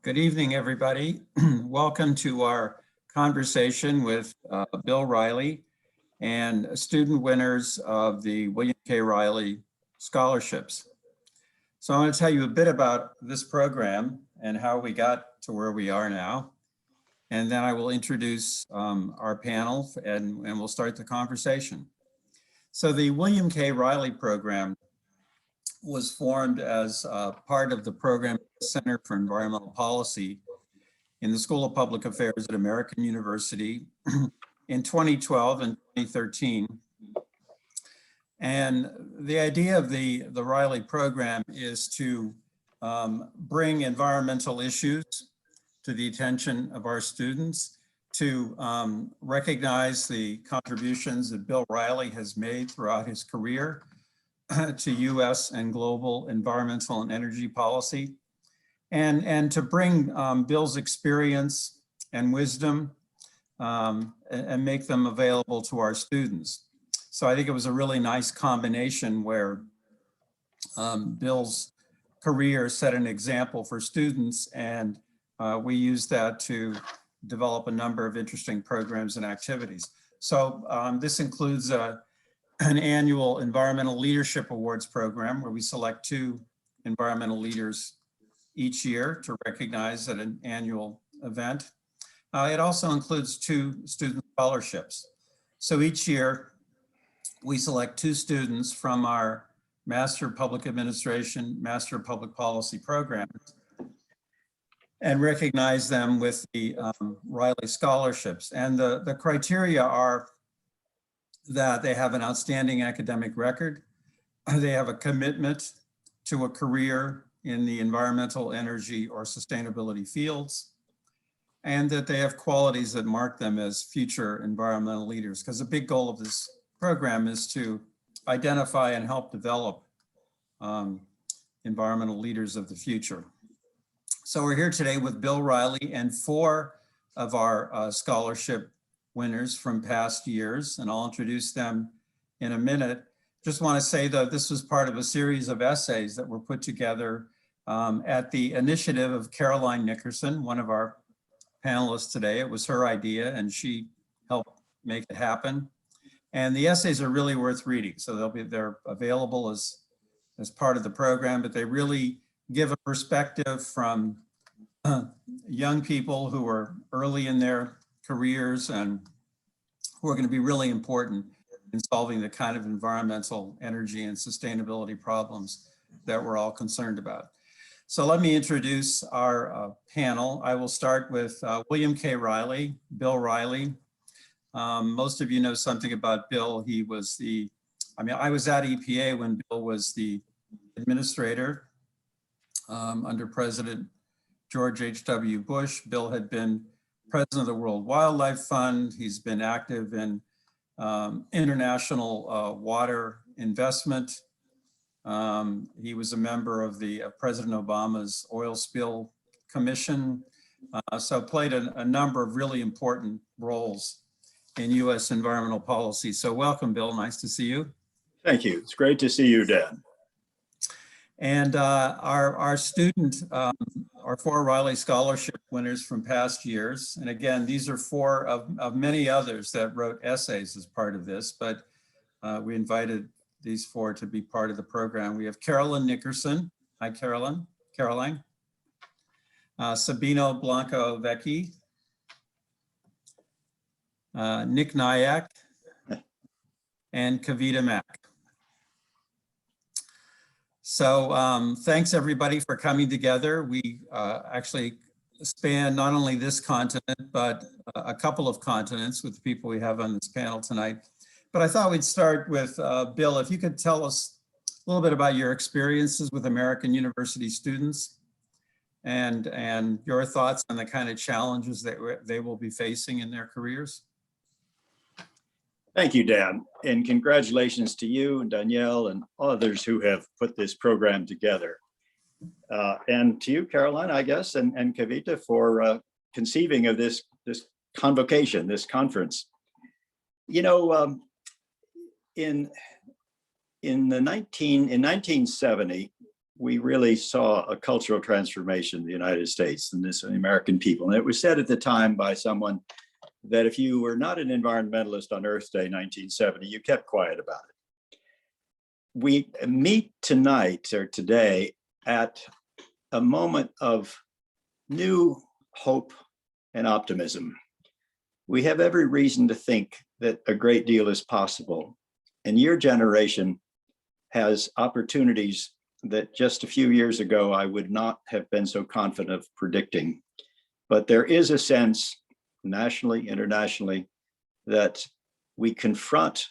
Good evening, everybody. Welcome to our conversation with Bill Reilly and student winners of the William K. Reilly scholarships. So I'm going to tell you a bit about this program and how we got to where we are now. And then I will introduce our panel and we'll start the conversation. So the William K. Reilly program was formed as part of the program Center for Environmental Policy in the School of Public Affairs at American University in 2012 and 2013. And the idea of the Reilly program is to bring environmental issues to the attention of our students, to recognize the contributions that Bill Reilly has made throughout his career to US and global environmental and energy policy, and to bring Bill's experience and wisdom and make them available to our students. So I think it was a really nice combination where Bill's career set an example for students, and we used that to develop a number of interesting programs and activities. So this includes an annual Environmental Leadership Awards program where we select 2 environmental leaders each year to recognize at an annual event. It also includes 2 student scholarships. So each year we select 2 students from our Master of Public Administration, Master of Public Policy programs and recognize them with the Reilly scholarships. And the criteria are that they have an outstanding academic record, they have a commitment to a career in the environmental, energy, or sustainability fields, and that they have qualities that mark them as future environmental leaders. Because a big goal of this program is to identify and help develop environmental leaders of the future. So we're here today with Bill Reilly and 4 of our scholarship winners from past years, and I'll introduce them in a minute. Just want to say that this was part of a series of essays that were put together at the initiative of Caroline Nickerson, one of our panelists today. It was her idea and she helped make it happen. And the essays are really worth reading. So they're available as part of the program, but they really give a perspective from young people who are early in their careers and who are going to be really important in solving the kind of environmental, energy, and sustainability problems that we're all concerned about. So let me introduce our panel. I will start with William K. Reilly, Bill Reilly. Most of you know something about Bill. He was I was at EPA when Bill was the administrator under President George H.W. Bush. Bill had been president of the World Wildlife Fund. He's been active in international water investment. He was a member of the President Obama's Oil Spill Commission. So played a number of really important roles in US environmental policy. So welcome, Bill, nice to see you. Thank you, it's great to see you, Dan. And our student, our 4 Reilly Scholarship winners from past years. And again, these are 4 of many others that wrote essays as part of this, but we invited these 4 to be part of the program. We have Caroline Nickerson. Hi, Caroline. Sabino Blanco Vecchi. Nick Nyack. And Kavita Mack. So thanks everybody for coming together. We actually span not only this continent, but a couple of continents with the people we have on this panel tonight. But I thought we'd start with Bill, if you could tell us a little bit about your experiences with American University students and your thoughts on the kind of challenges that they will be facing in their careers. Thank you, Dan, and congratulations to you and Danielle and others who have put this program together. And to you, Caroline, I guess, and Kavita for conceiving of this convocation, this conference. You know, in 1970, we really saw a cultural transformation in the United States and the American people. And it was said at the time by someone that if you were not an environmentalist on Earth Day 1970, you kept quiet about it. We meet tonight or today at a moment of new hope and optimism. We have every reason to think that a great deal is possible. And your generation has opportunities that just a few years ago I would not have been so confident of predicting. But there is a sense, nationally, internationally, that we confront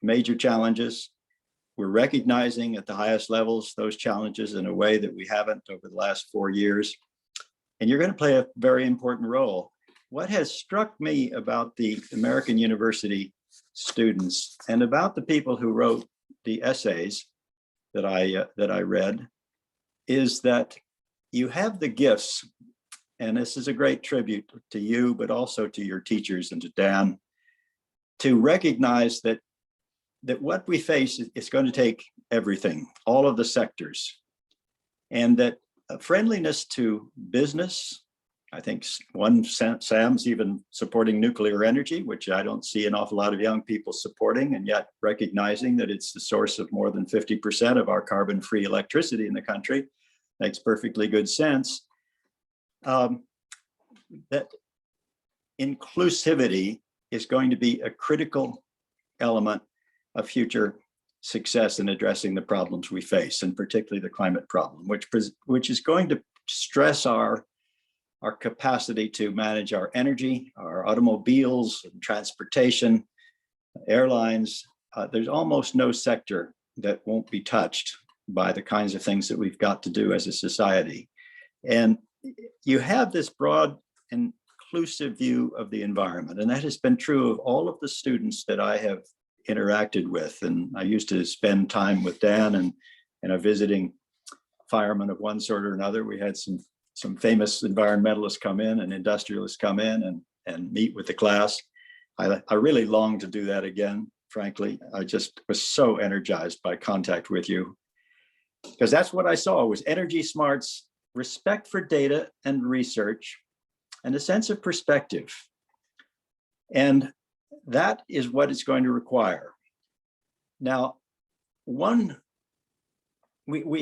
major challenges. We're recognizing at the highest levels those challenges in a way that we haven't over the last 4 years. And you're going to play a very important role. What has struck me about the American University students and about the people who wrote the essays that I read is that you have the gifts, and this is a great tribute to you, but also to your teachers and to Dan, to recognize that what we face is going to take everything, all of the sectors, and that friendliness to business. I think Sam's even supporting nuclear energy, which I don't see an awful lot of young people supporting, and yet recognizing that it's the source of more than 50% of our carbon-free electricity in the country. Makes perfectly good sense. That inclusivity is going to be a critical element of future success in addressing the problems we face, and particularly the climate problem, which is going to stress our capacity to manage our energy, our automobiles, and transportation, airlines. There's almost no sector that won't be touched by the kinds of things that we've got to do as a society. And you have this broad inclusive view of the environment, and that has been true of all of the students that I have interacted with. And I used to spend time with Dan and a visiting fireman of one sort or another. We had some famous environmentalists come in and industrialists come in and meet with the class. I really long to do that again, frankly. I just was so energized by contact with you, because that's what I saw was energy smarts, respect for data and research, and a sense of perspective. And that is what it's going to require. Now, we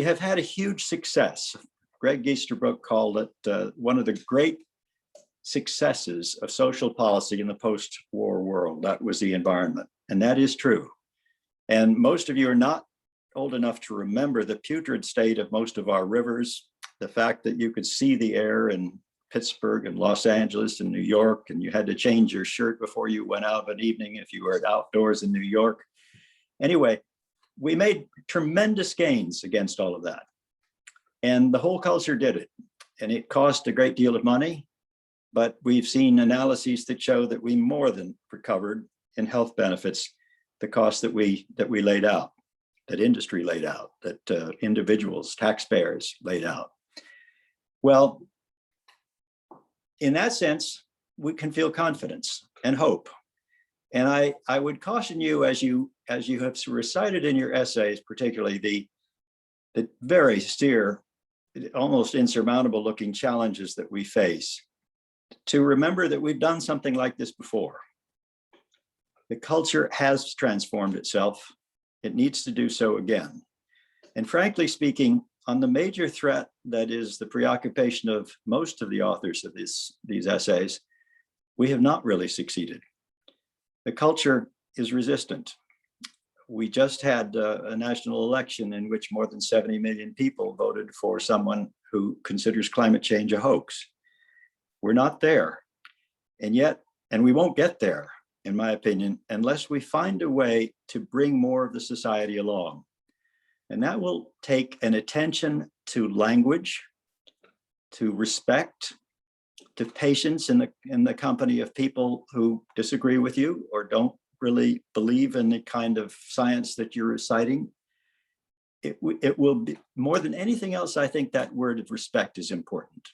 have had a huge success. Greg Easterbrook called it one of the great successes of social policy in the post-war world. That was the environment, and that is true. And most of you are not old enough to remember the putrid state of most of our rivers, the fact that you could see the air in Pittsburgh and Los Angeles and New York, and you had to change your shirt before you went out of an evening if you were outdoors in New York. Anyway, we made tremendous gains against all of that. And the whole culture did it. And it cost a great deal of money, but we've seen analyses that show that we more than recovered in health benefits the cost that we laid out, that industry laid out, that individuals, taxpayers laid out. Well, in that sense, we can feel confidence and hope. And I would caution you, as you have recited in your essays, particularly the very austere, almost insurmountable looking challenges that we face, to remember that we've done something like this before. The culture has transformed itself. It needs to do so again. And frankly speaking, on the major threat that is the preoccupation of most of the authors of these essays, we have not really succeeded. The culture is resistant. We just had a national election in which more than 70 million people voted for someone who considers climate change a hoax. We're not there. And we won't get there, in my opinion, unless we find a way to bring more of the society along. And that will take an attention to language, to respect, to patience in the company of people who disagree with you or don't really believe in the kind of science that you're reciting. It will be more than anything else. I think that word of respect is important.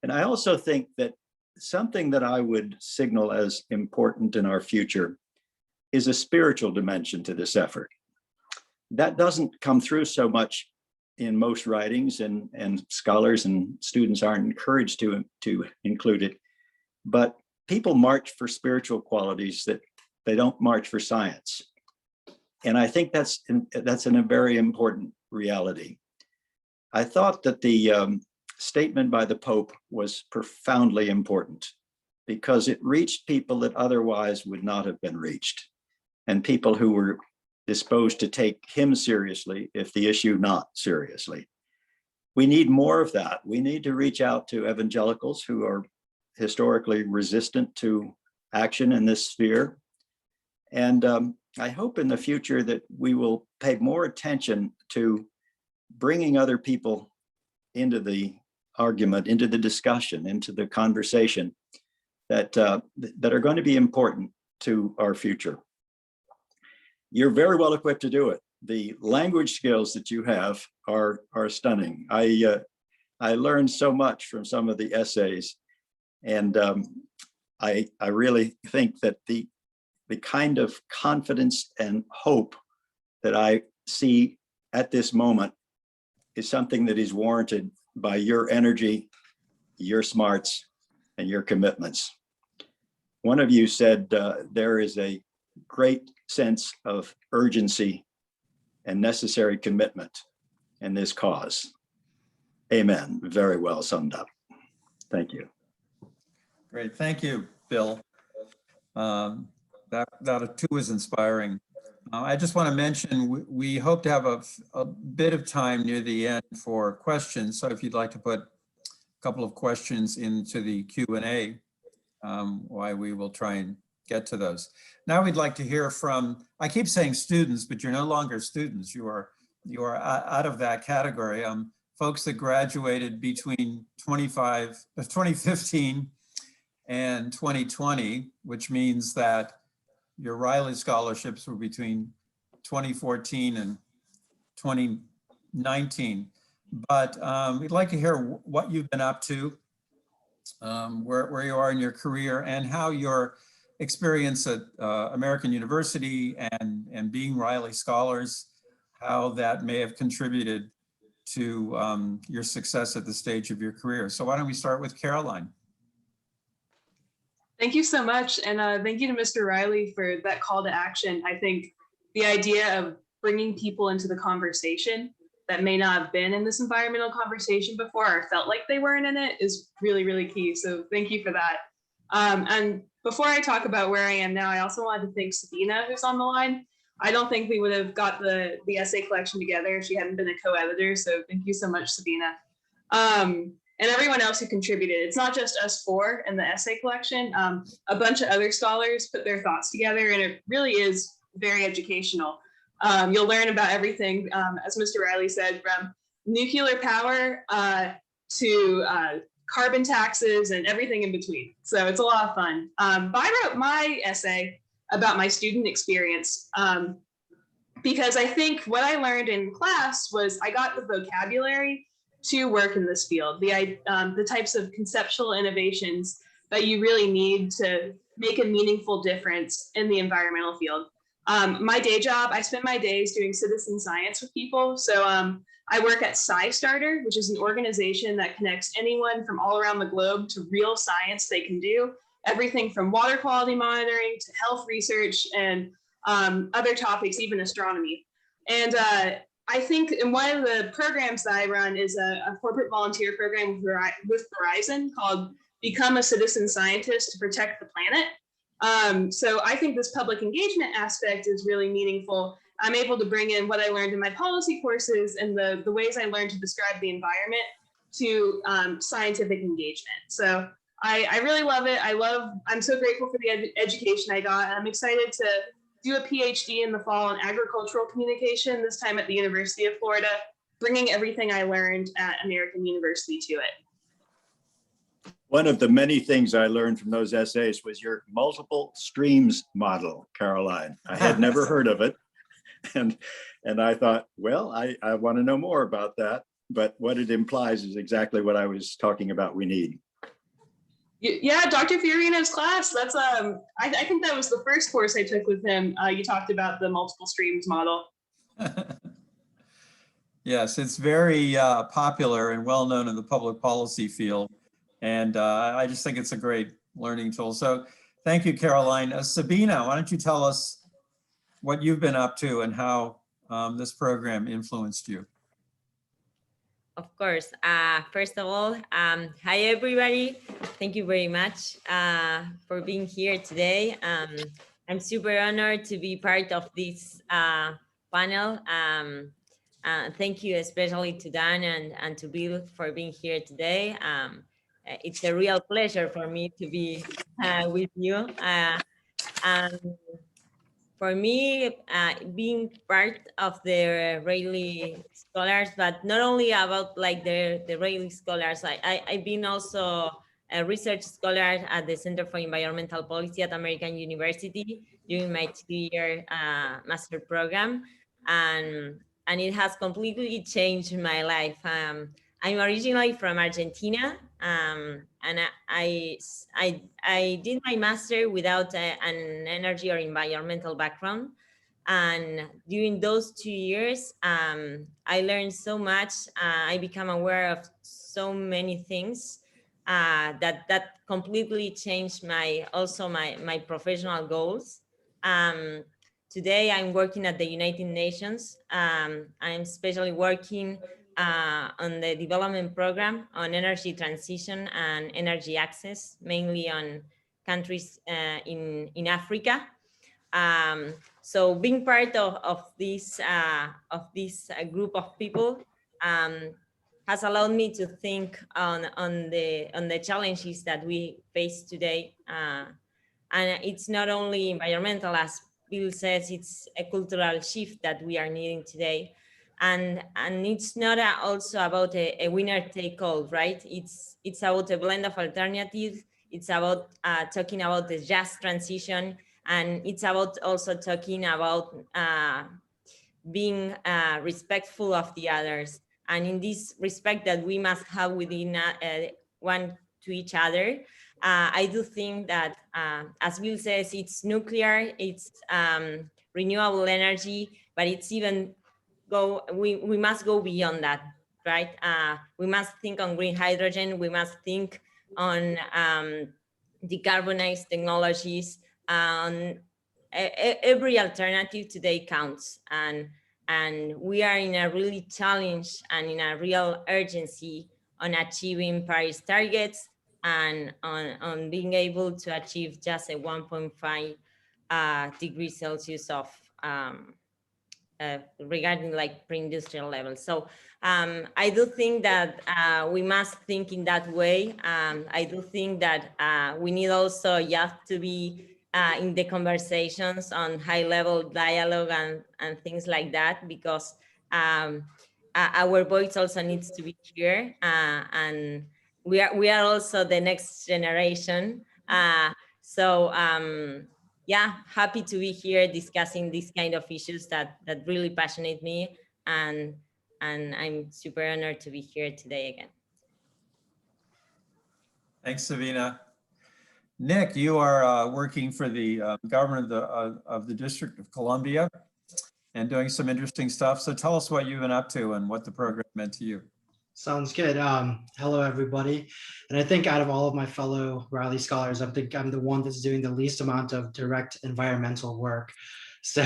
And I also think that something that I would signal as important in our future is a spiritual dimension to this effort. That doesn't come through so much in most writings, and scholars and students aren't encouraged to include it. But people march for spiritual qualities that they don't march for science. And I think that's a very important reality. I thought that the statement by the Pope was profoundly important because it reached people that otherwise would not have been reached, and people who were disposed to take him seriously if the issue not seriously. We need more of that. We need to reach out to evangelicals who are historically resistant to action in this sphere. And I hope in the future that we will pay more attention to bringing other people into the argument, into the discussion, into the conversation that are going to be important to our future. You're very well equipped to do it. The language skills that you have are stunning. I learned so much from some of the essays, and I really think that the kind of confidence and hope that I see at this moment is something that is warranted by your energy, your smarts, and your commitments. One of you said there is a great sense of urgency and necessary commitment in this cause. Amen. Very well summed up. Thank you. Great. Thank you, Bill. That too is inspiring. I just want to mention, we hope to have a bit of time near the end for questions. So if you'd like to put a couple of questions into the Q&A, why we will try and get to those. Now we'd like to hear from, I keep saying students, but you're no longer students. You are out of that category. Folks that graduated between 2015 and 2020, which means that your Reilly scholarships were between 2014 and 2019. But we'd like to hear what you've been up to, where you are in your career, and how your experience at American University and being Reilly scholars, how that may have contributed to your success at this stage of your career. So why don't we start with Caroline? Thank you so much. And thank you to Mr. Reilly for that call to action. I think the idea of bringing people into the conversation that may not have been in this environmental conversation before or felt like they weren't in it is really, really key. So thank you for that. And before I talk about where I am now, I also wanted to thank Sabina, who's on the line. I don't think we would have got the essay collection together if she hadn't been a co-editor. So thank you so much, Sabina. And everyone else who contributed. It's not just us four in the essay collection. A bunch of other scholars put their thoughts together, and it really is very educational. You'll learn about everything, as Mr. Reilly said, from nuclear power to carbon taxes and everything in between. So it's a lot of fun. But I wrote my essay about my student experience because I think what I learned in class was I got the vocabulary to work in this field, the types of conceptual innovations that you really need to make a meaningful difference in the environmental field. My day job, I spend my days doing citizen science with people. So I work at SciStarter, which is an organization that connects anyone from all around the globe to real science they can do. Everything from water quality monitoring to health research and other topics, even astronomy. And I think in one of the programs that I run is a corporate volunteer program with Verizon called Become a Citizen Scientist to Protect the Planet. So I think this public engagement aspect is really meaningful. I'm able to bring in what I learned in my policy courses and the ways I learned to describe the environment to scientific engagement. So I really love it. I'm so grateful for the education I got. I'm excited to do a PhD in the fall in agricultural communication, this time at the University of Florida, bringing everything I learned at American University to it. One of the many things I learned from those essays was your multiple streams model, Caroline. I had never heard of it. And I thought, well, I want to know more about that. But what it implies is exactly what I was talking about we need. Yeah, Dr. Fiorino's class, that's I think that was the first course I took with him. You talked about the multiple streams model. Yes, it's very popular and well-known in the public policy field. And I just think it's a great learning tool. So thank you, Caroline. Sabina, why don't you tell us what you've been up to and how this program influenced you? Of course. First of all, hi everybody. Thank you very much for being here today. I'm super honored to be part of this panel. Thank you especially to Dan and to Bill for being here today. It's a real pleasure for me to be with you. Um, for me, being part of the Reilly scholars, but not only about like the Reilly scholars, I've been also a research scholar at the Center for Environmental Policy at American University during my 2-year master program. And it has completely changed my life. I'm originally from Argentina, and I did my master without an energy or environmental background. And during those 2 years, I learned so much. I became aware of so many things that completely changed my professional goals. Um, Today, I'm working at the United Nations. I'm especially working on the development program on energy transition and energy access, mainly on countries in Africa. So being part of this group of people has allowed me to think on the challenges that we face today. And it's not only environmental, as Bill says, it's a cultural shift that we are needing today. And it's not also about a winner take all, right? It's about a blend of alternatives. It's about talking about the just transition, and it's about also talking about being respectful of the others. And in this respect that we must have within one to each other, I do think that, as Bill says, it's nuclear, it's renewable energy, but it's even we must go beyond that, right? We must think on green hydrogen, we must think on decarbonized technologies. Every alternative today counts, and we are in a really challenge and in a real urgency on achieving Paris targets and on being able to achieve just a 1.5 degrees Celsius of regarding like pre-industrial levels. So I do think that we must think in that way. I do think that we need also to be in the conversations on high level dialogue and things like that, because our voice also needs to be here, and we are also the next generation. So yeah, happy to be here discussing these kind of issues that really passionate me, and I'm super honored to be here today again. Thanks, Sabina. Nick, you are working for the government of the District of Columbia and doing some interesting stuff. So tell us what you've been up to and what the program meant to you. Sounds good. Hello, everybody. And I think out of all of my fellow Reilly scholars, I think I'm the one that's doing the least amount of direct environmental work. So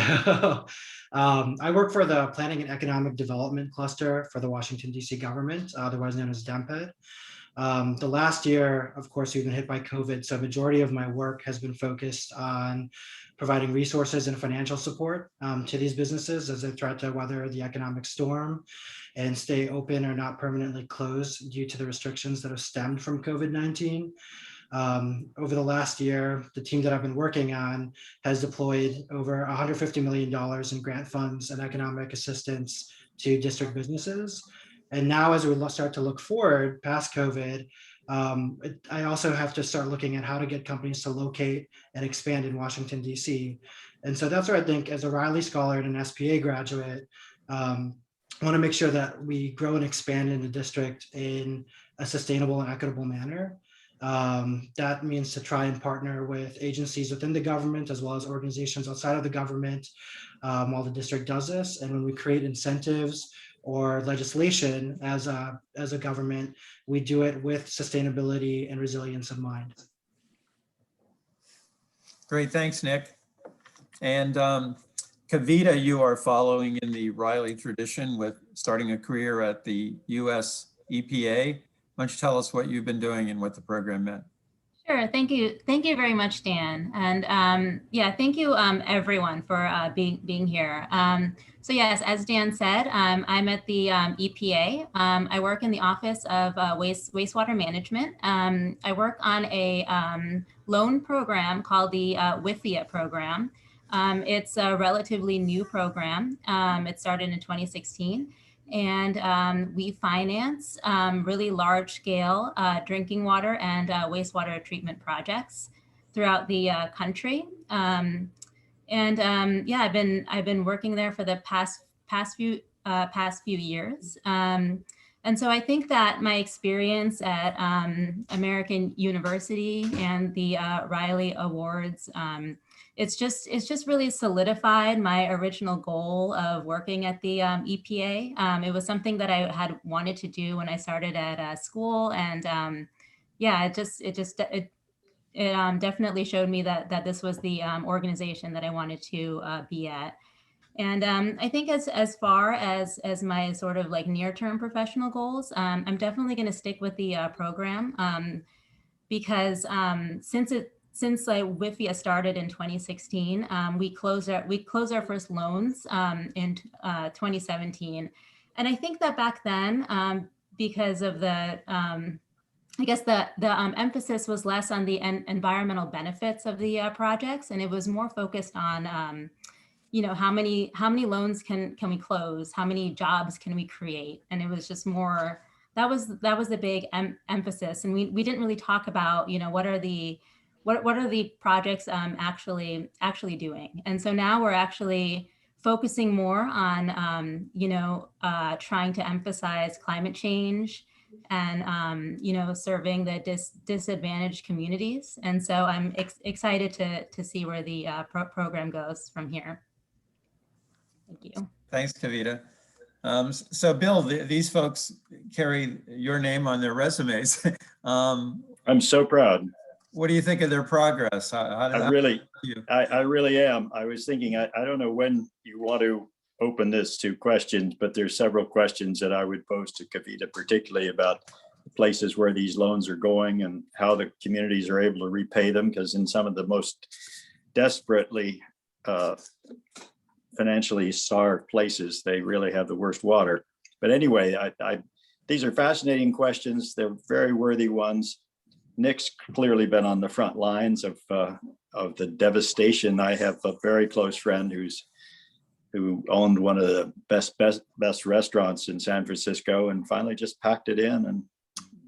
I work for the Planning and Economic Development Cluster for the Washington, D.C. government, otherwise known as DEMPED. The last year, of course, we've been hit by COVID, so a majority of my work has been focused on providing resources and financial support to these businesses as they try to weather the economic storm and stay open or not permanently closed due to the restrictions that have stemmed from COVID-19. Over the last year, the team that I've been working on has deployed over $150 million in grant funds and economic assistance to district businesses. And now as we start to look forward past COVID, I also have to start looking at how to get companies to locate and expand in Washington, D.C. And so that's where I think, as a Reilly scholar and an SPA graduate, I want to make sure that we grow and expand in the district in a sustainable and equitable manner. That means to try and partner with agencies within the government as well as organizations outside of the government while the district does this. And when we create incentives or legislation as a government, we do it with sustainability and resilience in mind. Great, thanks, Nick. And Kavita, you are following in the Reilly tradition with starting a career at the US EPA. Why don't you tell us what you've been doing and what the program meant? Sure. Thank you. Thank you very much, Dan. And yeah, thank you everyone for being here. So yes, as Dan said, I'm at the EPA. I work in the Office of Wastewater Management. I work on a loan program called the WIFIA program. It's a relatively new program. It started in 2016. And we finance really large scale drinking water and wastewater treatment projects throughout the country. Yeah, I've been working there for the past few years. And so I think that my experience at American University and the Reilly Awards, it's just really solidified my original goal of working at the EPA. It was something that I had wanted to do when I started at school, and yeah, it definitely showed me that this was the organization that I wanted to be at. And I think as far as my sort of like near-term professional goals, I'm definitely going to stick with the program because since like WIFIA started in 2016, we closed our first loans in 2017, and I think that back then, because of the I guess the emphasis was less on the environmental benefits of the projects, and it was more focused on you know, how many loans can we close, how many jobs can we create, and it was just more that was the big emphasis, and we didn't really talk about, you know, what are the projects actually doing. And so now we're actually focusing more on you know, trying to emphasize climate change and you know, serving the disadvantaged communities. And so I'm excited to see where the program goes from here. Thank you. Thanks, Kavita. So Bill, these folks carry your name on their resumes. I'm so proud. What do you think of their progress? I really am. I was thinking, I don't know when you want to open this to questions, but there's several questions that I would pose to Kavita, particularly about the places where these loans are going and how the communities are able to repay them, because in some of the most desperately financially starved places, they really have the worst water. But anyway, these are fascinating questions. They're very worthy ones. Nick's clearly been on the front lines of the devastation. I have a very close friend who owned one of the best restaurants in San Francisco and finally just packed it in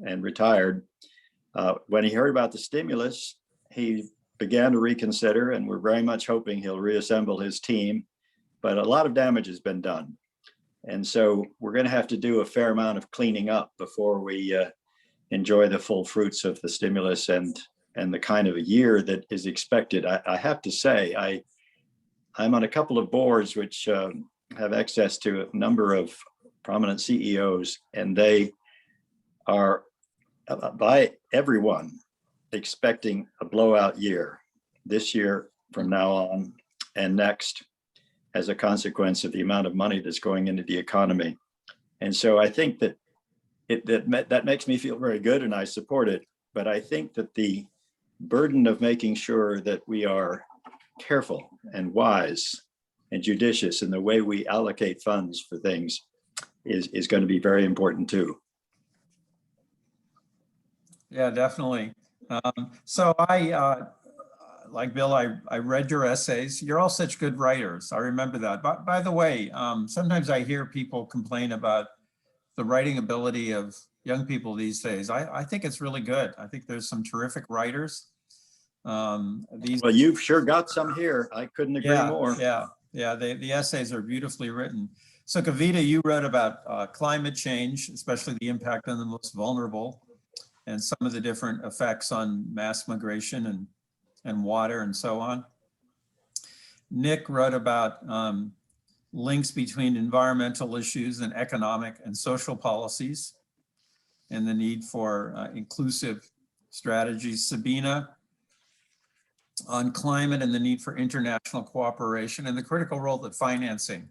and retired. When he heard about the stimulus, he began to reconsider, and we're very much hoping he'll reassemble his team. But a lot of damage has been done. And so we're going to have to do a fair amount of cleaning up before we enjoy the full fruits of the stimulus and the kind of a year that is expected. I have to say, I'm on a couple of boards which have access to a number of prominent CEOs, and they are, by everyone, expecting a blowout year this year, from now on, and next, as a consequence of the amount of money that's going into the economy. And so I think that that makes me feel very good, and I support it. But I think that the burden of making sure that we are careful and wise and judicious in the way we allocate funds for things is going to be very important too. Yeah, definitely. So like Bill, I read your essays. You're all such good writers. I remember that. By the way, sometimes I hear people complain about the writing ability of young people these days. I think it's really good. I think there's some terrific writers. Well, you've sure got some here. I couldn't agree more. Yeah. The essays are beautifully written. So Kavita, you wrote about climate change, especially the impact on the most vulnerable, and some of the different effects on mass migration and water and so on. Nick wrote about links between environmental issues and economic and social policies, and the need for inclusive strategies. Sabina on climate and the need for international cooperation and the critical role that financing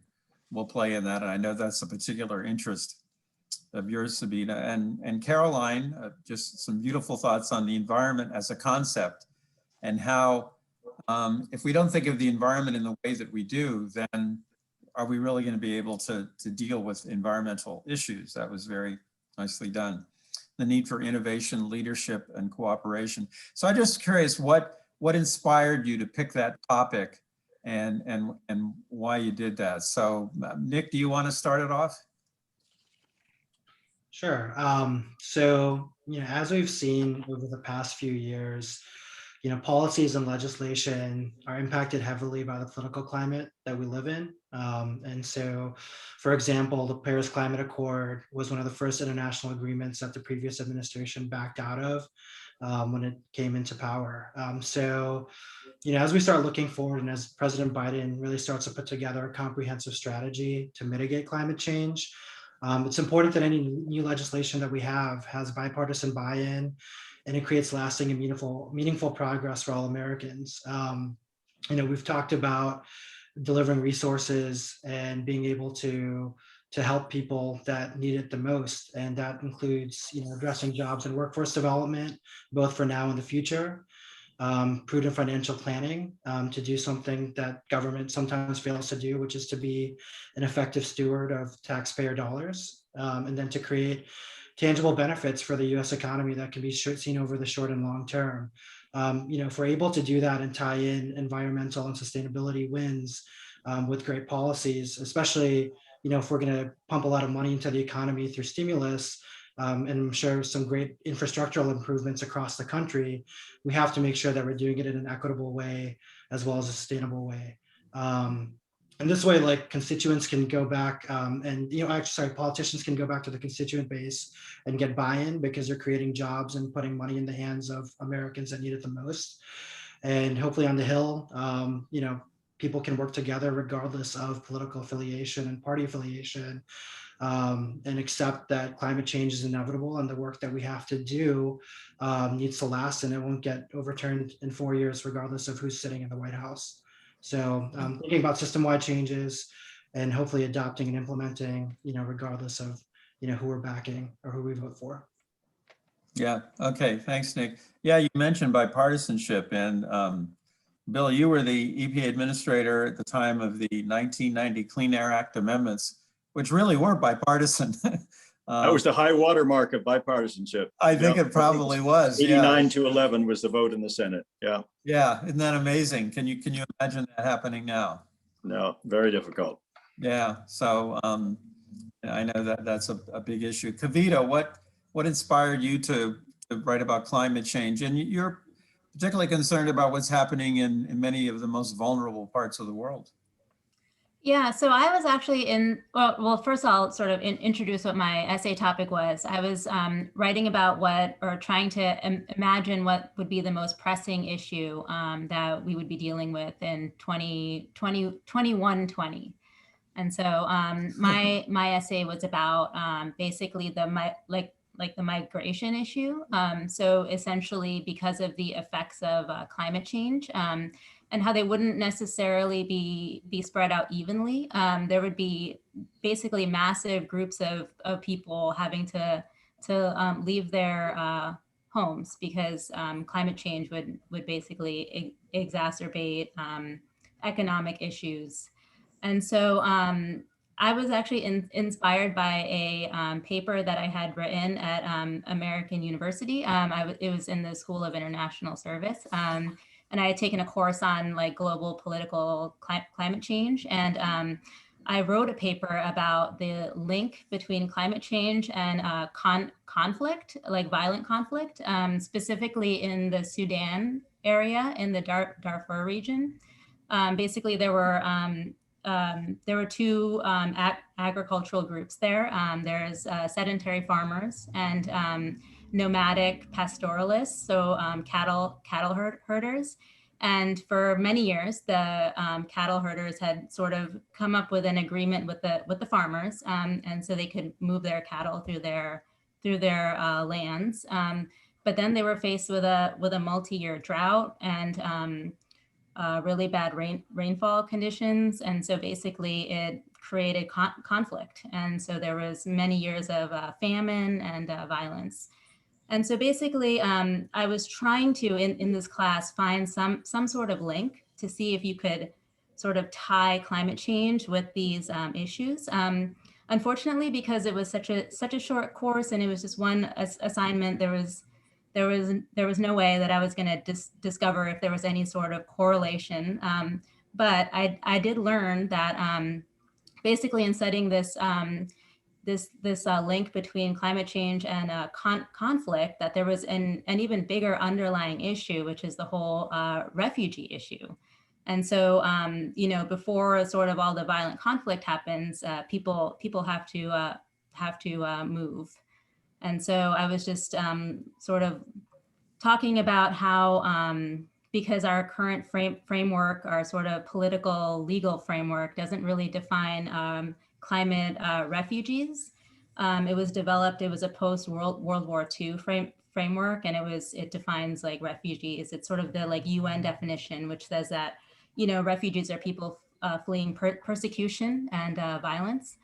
will play in that. And I know that's a particular interest of yours, Sabina. And Caroline, just some beautiful thoughts on the environment as a concept and how if we don't think of the environment in the way that we do, then are we really going to be able to deal with environmental issues? That was very nicely done. The need for innovation, leadership, and cooperation. So I'm just curious, what inspired you to pick that topic and why you did that? So Nick, do you want to start it off? Sure. So, as we've seen over the past few years, policies and legislation are impacted heavily by the political climate that we live in. And so, for example, the Paris Climate Accord was one of the first international agreements that the previous administration backed out of when it came into power. So, as we start looking forward and as President Biden really starts to put together a comprehensive strategy to mitigate climate change, it's important that any new legislation that we have has bipartisan buy-in, and it creates lasting and meaningful progress for all Americans. We've talked about delivering resources and being able to help people that need it the most, and that includes addressing jobs and workforce development, both for now and the future. Prudent financial planning to do something that government sometimes fails to do, which is to be an effective steward of taxpayer dollars, and then to create tangible benefits for the U.S. economy that can be seen over the short and long term. If we're able to do that and tie in environmental and sustainability wins with great policies, especially if we're going to pump a lot of money into the economy through stimulus, and I'm sure some great infrastructural improvements across the country, we have to make sure that we're doing it in an equitable way as well as a sustainable way. And this way, like, constituents can go back politicians can go back to the constituent base and get buy-in because they're creating jobs and putting money in the hands of Americans that need it the most. And hopefully on the Hill, people can work together regardless of political affiliation and party affiliation, and accept that climate change is inevitable and the work that we have to do needs to last, and it won't get overturned in 4 years regardless of who's sitting in the White House. So thinking about system-wide changes and hopefully adopting and implementing, regardless of who we're backing or who we vote for. Yeah, okay, thanks, Nick. Yeah, you mentioned bipartisanship, and Bill, you were the EPA administrator at the time of the 1990 Clean Air Act amendments, which really weren't bipartisan. That was the high watermark of bipartisanship. I think it probably was. 89 to 11 was the vote in the Senate. Yeah. Yeah, isn't that amazing? Can you imagine that happening now? No, very difficult. Yeah, so I know that's a big issue. Kavita, what inspired you to write about climate change? And you're particularly concerned about what's happening in many of the most vulnerable parts of the world. Yeah, so I was actually well, first I'll sort of introduce what my essay topic was. I was writing about trying to imagine what would be the most pressing issue that we would be dealing with in 2120. And so my essay was about basically the migration issue. So essentially, because of the effects of climate change, and how they wouldn't necessarily be spread out evenly. There would be basically massive groups of people having to leave their homes because climate change would basically exacerbate economic issues. And so I was actually inspired by a paper that I had written at American University. It was in the School of International Service. And I had taken a course on global political climate change. And I wrote a paper about the link between climate change and conflict, like violent conflict, specifically in the Sudan area, in the Darfur region. Basically, there were two agricultural groups there. There's sedentary farmers and nomadic pastoralists, so cattle herders. And for many years, the cattle herders had sort of come up with an agreement with the farmers, and so they could move their cattle through their lands. But then they were faced with a multi-year drought and really bad rainfall conditions, and so basically it created conflict. And so there was many years of famine and violence. And so basically, I was trying to, in this class, find some sort of link to see if you could sort of tie climate change with these issues. Unfortunately, because it was such a short course and it was just one assignment, there was no way that I was going to discover if there was any sort of correlation. But I did learn that basically in studying this link between climate change and conflict, that there was an even bigger underlying issue, which is the whole refugee issue. And so, before sort of all the violent conflict happens, people have to move. And so I was just sort of talking about how, because our current framework, our sort of political legal framework doesn't really define climate refugees. It was a post-World War II framework, and it defines like refugees. It's sort of the like UN definition, which says that, refugees are people fleeing persecution and violence.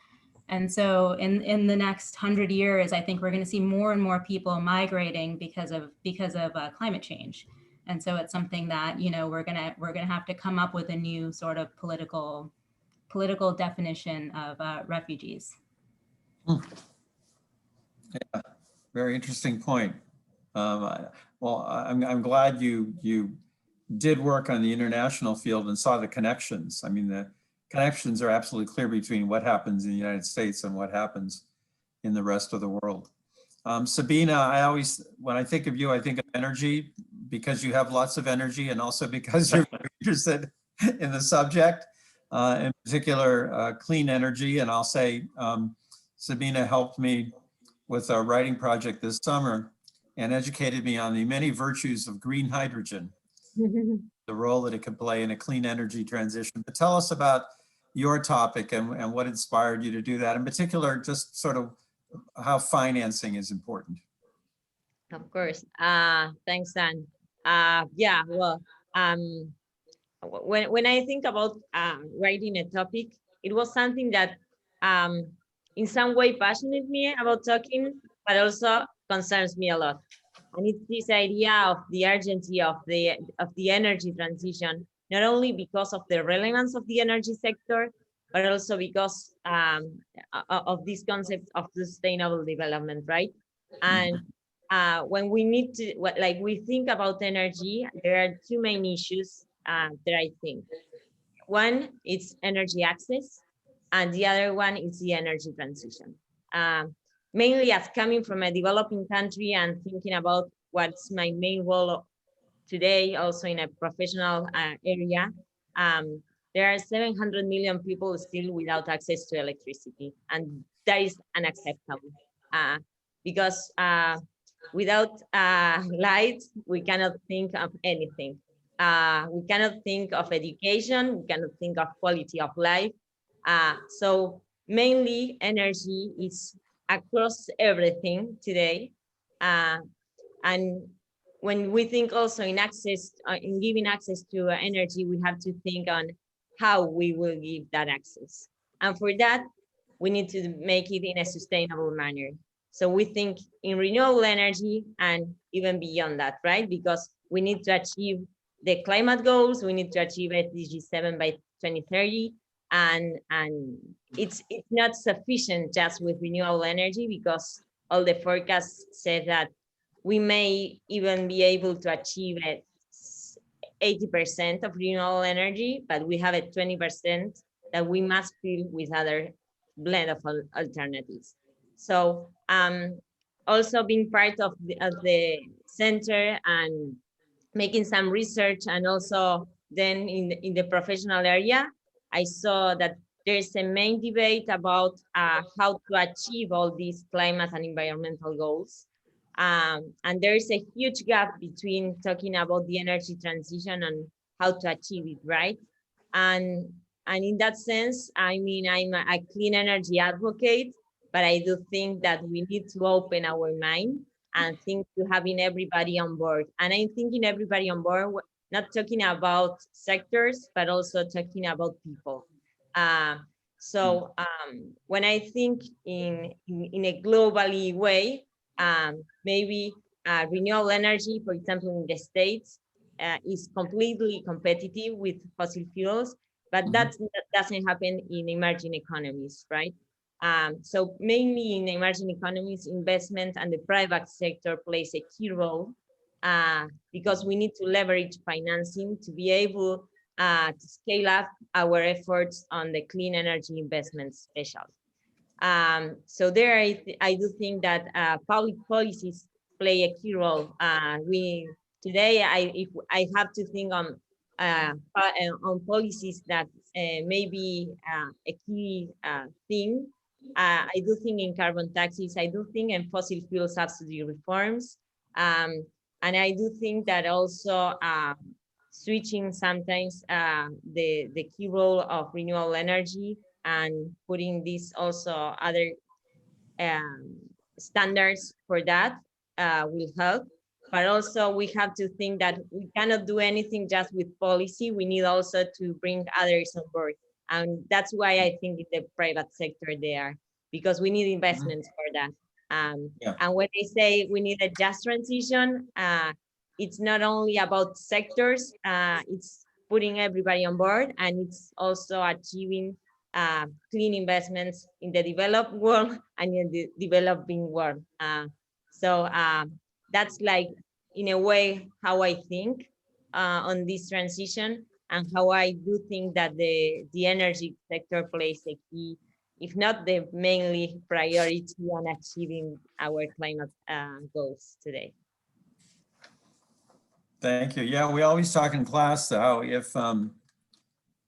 And so in the next 100 years, I think we're going to see more and more people migrating because of climate change. And so it's something that, we're gonna have to come up with a new sort of political definition of refugees. Yeah, very interesting point. I'm glad you did work on the international field and saw the connections. I mean, the connections are absolutely clear between what happens in the United States and what happens in the rest of the world. Sabina, when I think of you, I think of energy, because you have lots of energy and also because you're interested in the subject, in particular, clean energy. And I'll say, Sabina helped me with a writing project this summer and educated me on the many virtues of green hydrogen, the role that it could play in a clean energy transition. But tell us about your topic and what inspired you to do that, in particular, just sort of how financing is important. Of course. Thanks, Dan. Yeah, well, when I think about writing a topic, it was something that in some way passionate me about talking, but also concerns me a lot. And it's this idea of the urgency of the energy transition, not only because of the relevance of the energy sector, but also because of this concept of sustainable development, right? And when we think about energy, there are two main issues that I think. One is energy access, and the other one is the energy transition. Mainly as coming from a developing country and thinking about what's my main role today, also in a professional area, there are 700 million people still without access to electricity, and that is unacceptable because without light, we cannot think of anything. We cannot think of education, we cannot think of quality of life. So mainly energy is across everything today. And when we think also in access, in giving access to energy, we have to think on how we will give that access. And for that, we need to make it in a sustainable manner. So we think in renewable energy and even beyond that, right? Because we need to achieve the climate goals, we need to achieve SDG 7 by 2030. And it's not sufficient just with renewable energy, because all the forecasts say that we may even be able to achieve 80% of renewable energy, but we have a 20% that we must fill with other blend of alternatives. So also being part of the center and making some research, and also then in the professional area, I saw that there's a main debate about how to achieve all these climate and environmental goals. And there's a huge gap between talking about the energy transition how to achieve it, right? And in that sense, I mean, I'm a clean energy advocate, but I do think that we need to open our mind and think to having everybody on board. And I'm thinking everybody on board, not talking about sectors, but also talking about people. So when I think in a globally way, maybe renewable energy, for example, in the States, is completely competitive with fossil fuels, but that doesn't happen in emerging economies, right? So mainly in emerging economies, investment and the private sector plays a key role because we need to leverage financing to be able to scale up our efforts on the clean energy investments, especially. So there, I do think that public policies play a key role. Today, if I have to think on policies that may be a key thing. I do think in carbon taxes. I do think in fossil fuel subsidy reforms, and I do think that also switching sometimes the key role of renewable energy and putting this also other standards for that will help. But also we have to think that we cannot do anything just with policy. We need also to bring others on board. And that's why I think in the private sector there, because we need investments for that. And when they say we need a just transition, it's not only about sectors, it's putting everybody on board, and it's also achieving clean investments in the developed world and in the developing world. So that's like, in a way, how I think on this transition, and how I do think that the energy sector plays a key, if not the mainly priority on achieving our climate goals today. Thank you. Yeah, we always talk in class how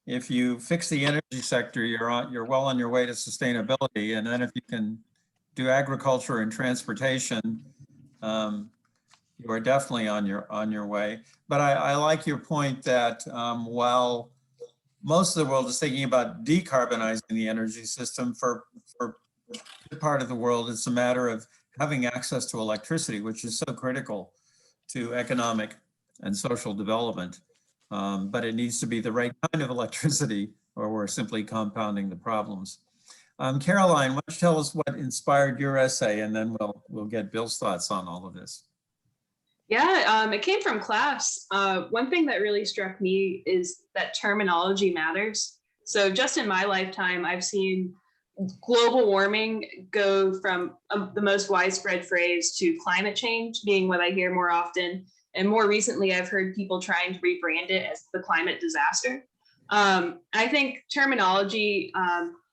if you fix the energy sector, you're well on your way to sustainability, and then if you can do agriculture and transportation, you are definitely on your way. But I like your point that while most of the world is thinking about decarbonizing the energy system, for part of the world, it's a matter of having access to electricity, which is so critical to economic and social development. But it needs to be the right kind of electricity, or we're simply compounding the problems. Caroline, why don't you tell us what inspired your essay, and then we'll get Bill's thoughts on all of this. Yeah, it came from class. One thing that really struck me is that terminology matters. So just in my lifetime, I've seen global warming go from the most widespread phrase to climate change being what I hear more often. And more recently, I've heard people trying to rebrand it as the climate disaster. I think terminology,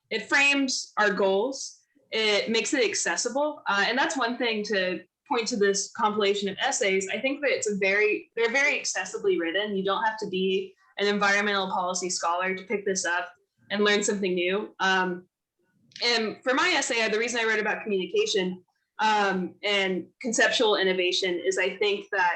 it frames our goals. It makes it accessible. And that's one thing to point to this compilation of essays. I think that they're very accessibly written. You don't have to be an environmental policy scholar to pick this up and learn something new. And for my essay, the reason I wrote about communication and conceptual innovation is I think that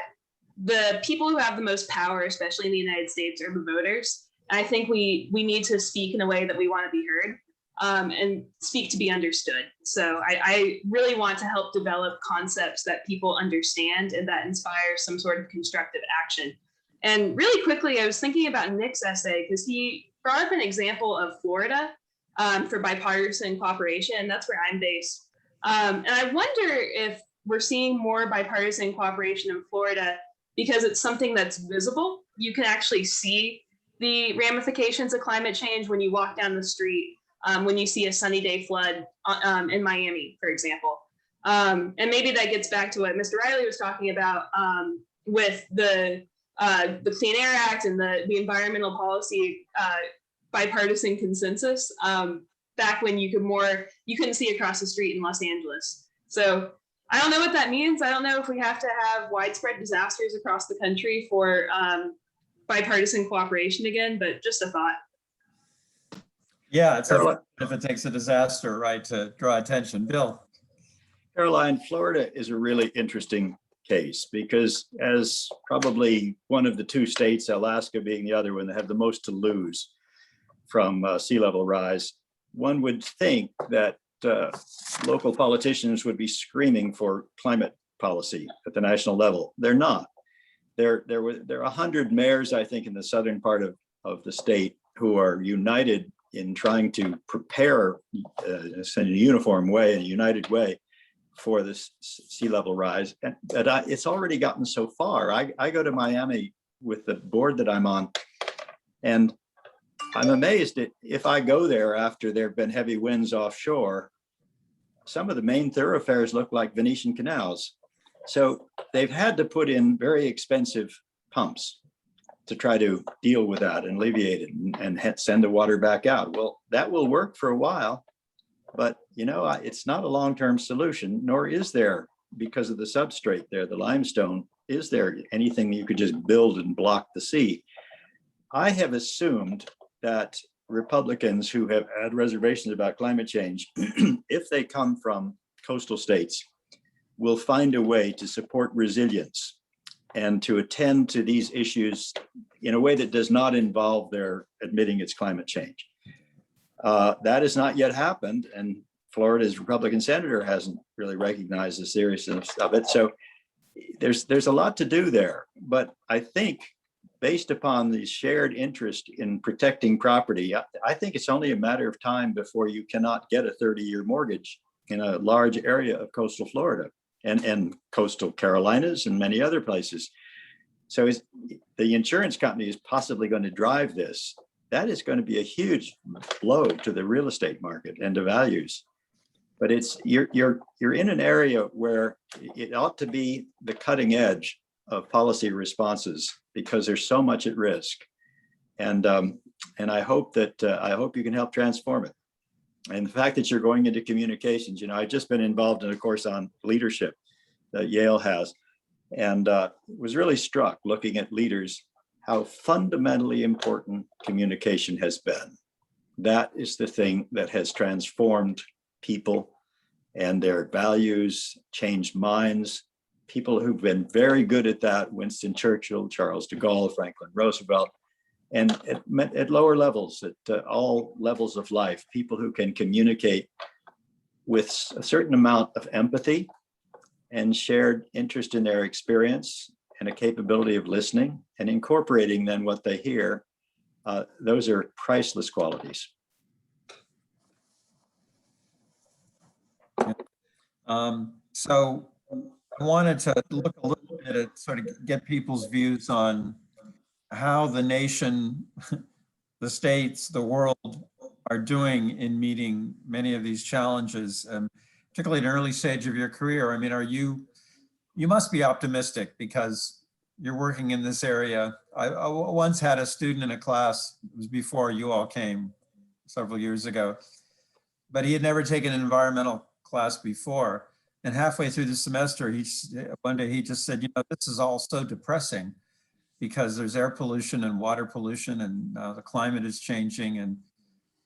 the people who have the most power, especially in the United States, are the voters. And I think we need to speak in a way that we want to be heard and speak to be understood. So I really want to help develop concepts that people understand and that inspire some sort of constructive action. And really quickly, I was thinking about Nick's essay because he brought up an example of Florida for bipartisan cooperation, and that's where I'm based. And I wonder if we're seeing more bipartisan cooperation in Florida because it's something that's visible. You can actually see the ramifications of climate change when you walk down the street, when you see a sunny day flood in Miami, for example. And maybe that gets back to what Mr. Reilly was talking about with the Clean Air Act and the environmental policy bipartisan consensus back when you couldn't see across the street in Los Angeles. So I don't know what that means. I don't know if we have to have widespread disasters across the country for bipartisan cooperation again, but just a thought. Yeah, it's if it takes a disaster, right, to draw attention. Bill. Caroline, Florida is a really interesting case, because as probably one of the two states, Alaska being the other one, that have the most to lose from sea level rise, one would think that local politicians would be screaming for climate policy at the national level. They're not. There are 100 mayors, I think, in the southern part of the state who are united in trying to prepare in a uniform way, in a united way, for this sea level rise. And it's already gotten so far. I go to Miami with the board that I'm on, and I'm amazed that if I go there after there have been heavy winds offshore, some of the main thoroughfares look like Venetian canals. So they've had to put in very expensive pumps to try to deal with that and alleviate it and send the water back out. Well, that will work for a while, but it's not a long-term solution, nor is there, because of the substrate there, the limestone, is there anything you could just build and block the sea? I have assumed that Republicans who have had reservations about climate change, if they come from coastal states, will find a way to support resilience and to attend to these issues in a way that does not involve their admitting it's climate change. That has not yet happened, and Florida's Republican senator hasn't really recognized the seriousness of it. So there's a lot to do there, but I think based upon the shared interest in protecting property, I think it's only a matter of time before you cannot get a 30-year mortgage in a large area of coastal Florida and coastal Carolinas and many other places. So the insurance company is possibly going to drive this. That is going to be a huge blow to the real estate market and to values. But you're in an area where it ought to be the cutting edge of policy responses, because there's so much at risk. And I hope you can help transform it. And the fact that you're going into communications, I've just been involved in a course on leadership that Yale has, and was really struck looking at leaders, how fundamentally important communication has been. That is the thing that has transformed people and their values, changed minds. People who've been very good at that: Winston Churchill, Charles de Gaulle, Franklin Roosevelt, and at lower levels, at all levels of life, people who can communicate with a certain amount of empathy and shared interest in their experience and a capability of listening and incorporating then what they hear. Those are priceless qualities. So I wanted to look a little bit at sort of get people's views on how the nation, the states, the world are doing in meeting many of these challenges, particularly at an early stage of your career. I mean, you must be optimistic because you're working in this area. I once had a student in a class, it was before you all came several years ago, but he had never taken an environmental class before. And halfway through the semester, one day he just said, this is all so depressing because there's air pollution and water pollution, and the climate is changing, and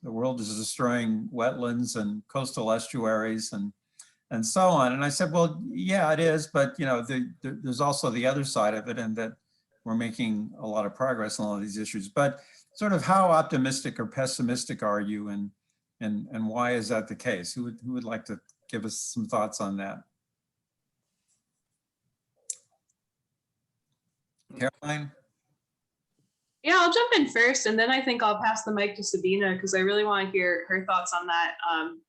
the world is destroying wetlands and coastal estuaries and so on. And I said, well, yeah, it is, but there's also the other side of it, and that we're making a lot of progress on all of these issues. But sort of how optimistic or pessimistic are you, and why is that the case? Who would like to give us some thoughts on that? Caroline? Yeah, I'll jump in first, and then I think I'll pass the mic to Sabina, because I really want to hear her thoughts on that.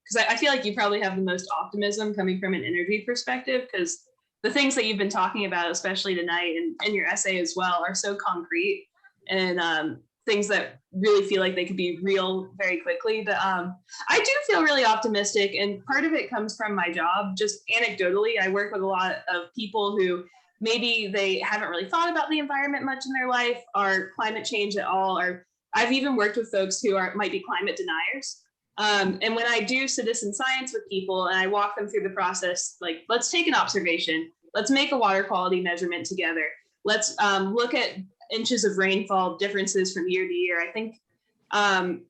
Because I feel like you probably have the most optimism coming from an energy perspective, because the things that you've been talking about, especially tonight and in your essay as well, are so concrete and things that really feel like they could be real very quickly. But I do feel really optimistic, and part of it comes from my job. Just anecdotally, I work with a lot of people who maybe they haven't really thought about the environment much in their life, or climate change at all, or I've even worked with folks who might be climate deniers. And when I do citizen science with people and I walk them through the process, like, let's take an observation, let's make a water quality measurement together, let's look at inches of rainfall differences from year to year. I think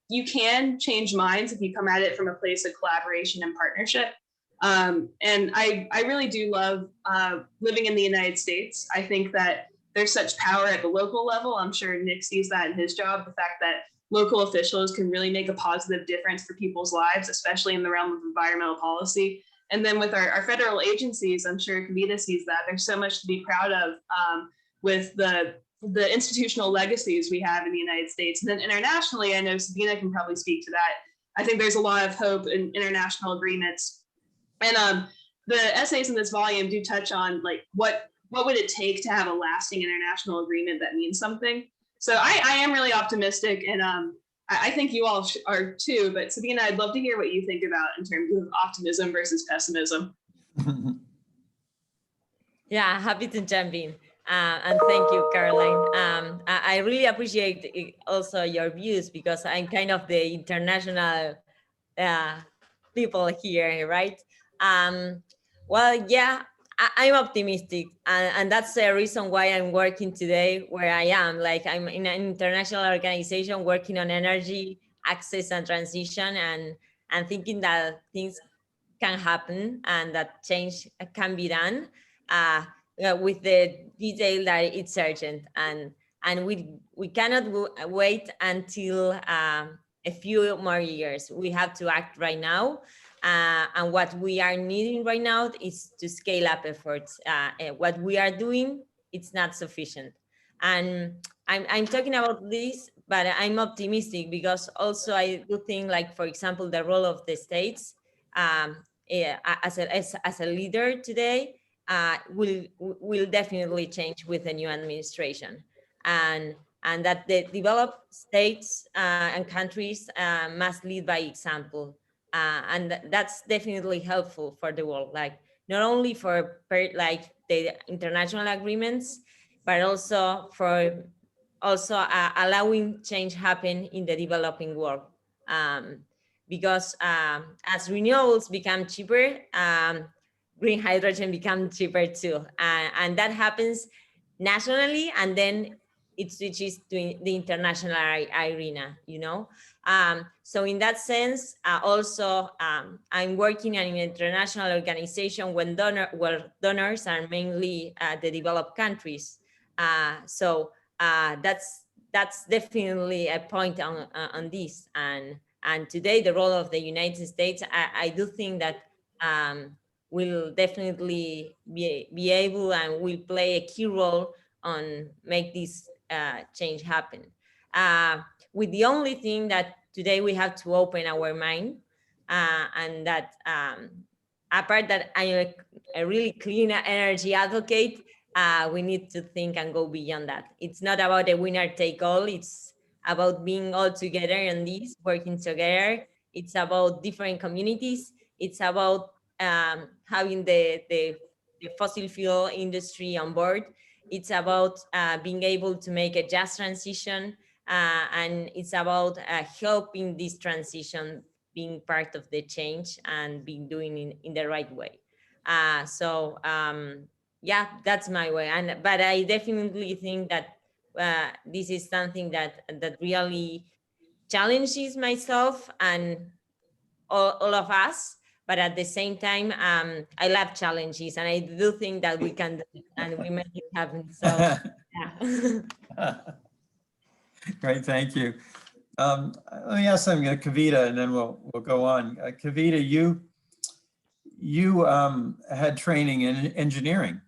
you can change minds if you come at it from a place of collaboration and partnership. And I really do love living in the United States. I think that there's such power at the local level. I'm sure Nick sees that in his job, the fact that local officials can really make a positive difference for people's lives, especially in the realm of environmental policy. And then with our federal agencies, I'm sure Kavita sees that. There's so much to be proud of with the institutional legacies we have in the United States. And then internationally, I know Sabina can probably speak to that. I think there's a lot of hope in international agreements. And the essays in this volume do touch on like what would it take to have a lasting international agreement that means something. So I am really optimistic, and I think you all are too. But Sabina, I'd love to hear what you think about in terms of optimism versus pessimism. Yeah, happy to jump in. And thank you, Caroline. I really appreciate also your views, because I'm kind of the international people here, right? Well, yeah, I'm optimistic, and that's the reason why I'm working today where I am. Like, I'm in an international organization working on energy, access, and transition, and thinking that things can happen and that change can be done with the detail that it's urgent, and we cannot wait until a few more years. We have to act right now. And what we are needing right now is to scale up efforts. What we are doing, it's not sufficient. And I'm talking about this, but I'm optimistic because also I do think, like, for example, the role of the states as a leader today will definitely change with the new administration. And that the developed states and countries must lead by example. And that's definitely helpful for the world, like not only for like the international agreements, but also for allowing change happen in the developing world. Because as renewables become cheaper, green hydrogen becomes cheaper too. And that happens nationally, and then it switches to the international arena, you know? So in that sense, also, I'm working in an international organization where donors are mainly the developed countries. So that's definitely a point on this. And today, the role of the United States, I do think that will definitely be able and will play a key role on make this change happen. With the only thing that today we have to open our mind, and that apart that I'm a really clean energy advocate, we need to think and go beyond that. It's not about a winner take all. It's about being all together and this, working together. It's about different communities. It's about having the fossil fuel industry on board. It's about being able to make a just transition, and it's about helping this transition being part of the change and being doing in the right way. So yeah, that's my way. But I definitely think that this is something that really challenges myself and all of us. But at the same time, I love challenges, and I do think that we can do it and we make it happen. So yeah. Great, thank you. Let me ask something to Kavita, and then we'll go on. Kavita, you had training in engineering,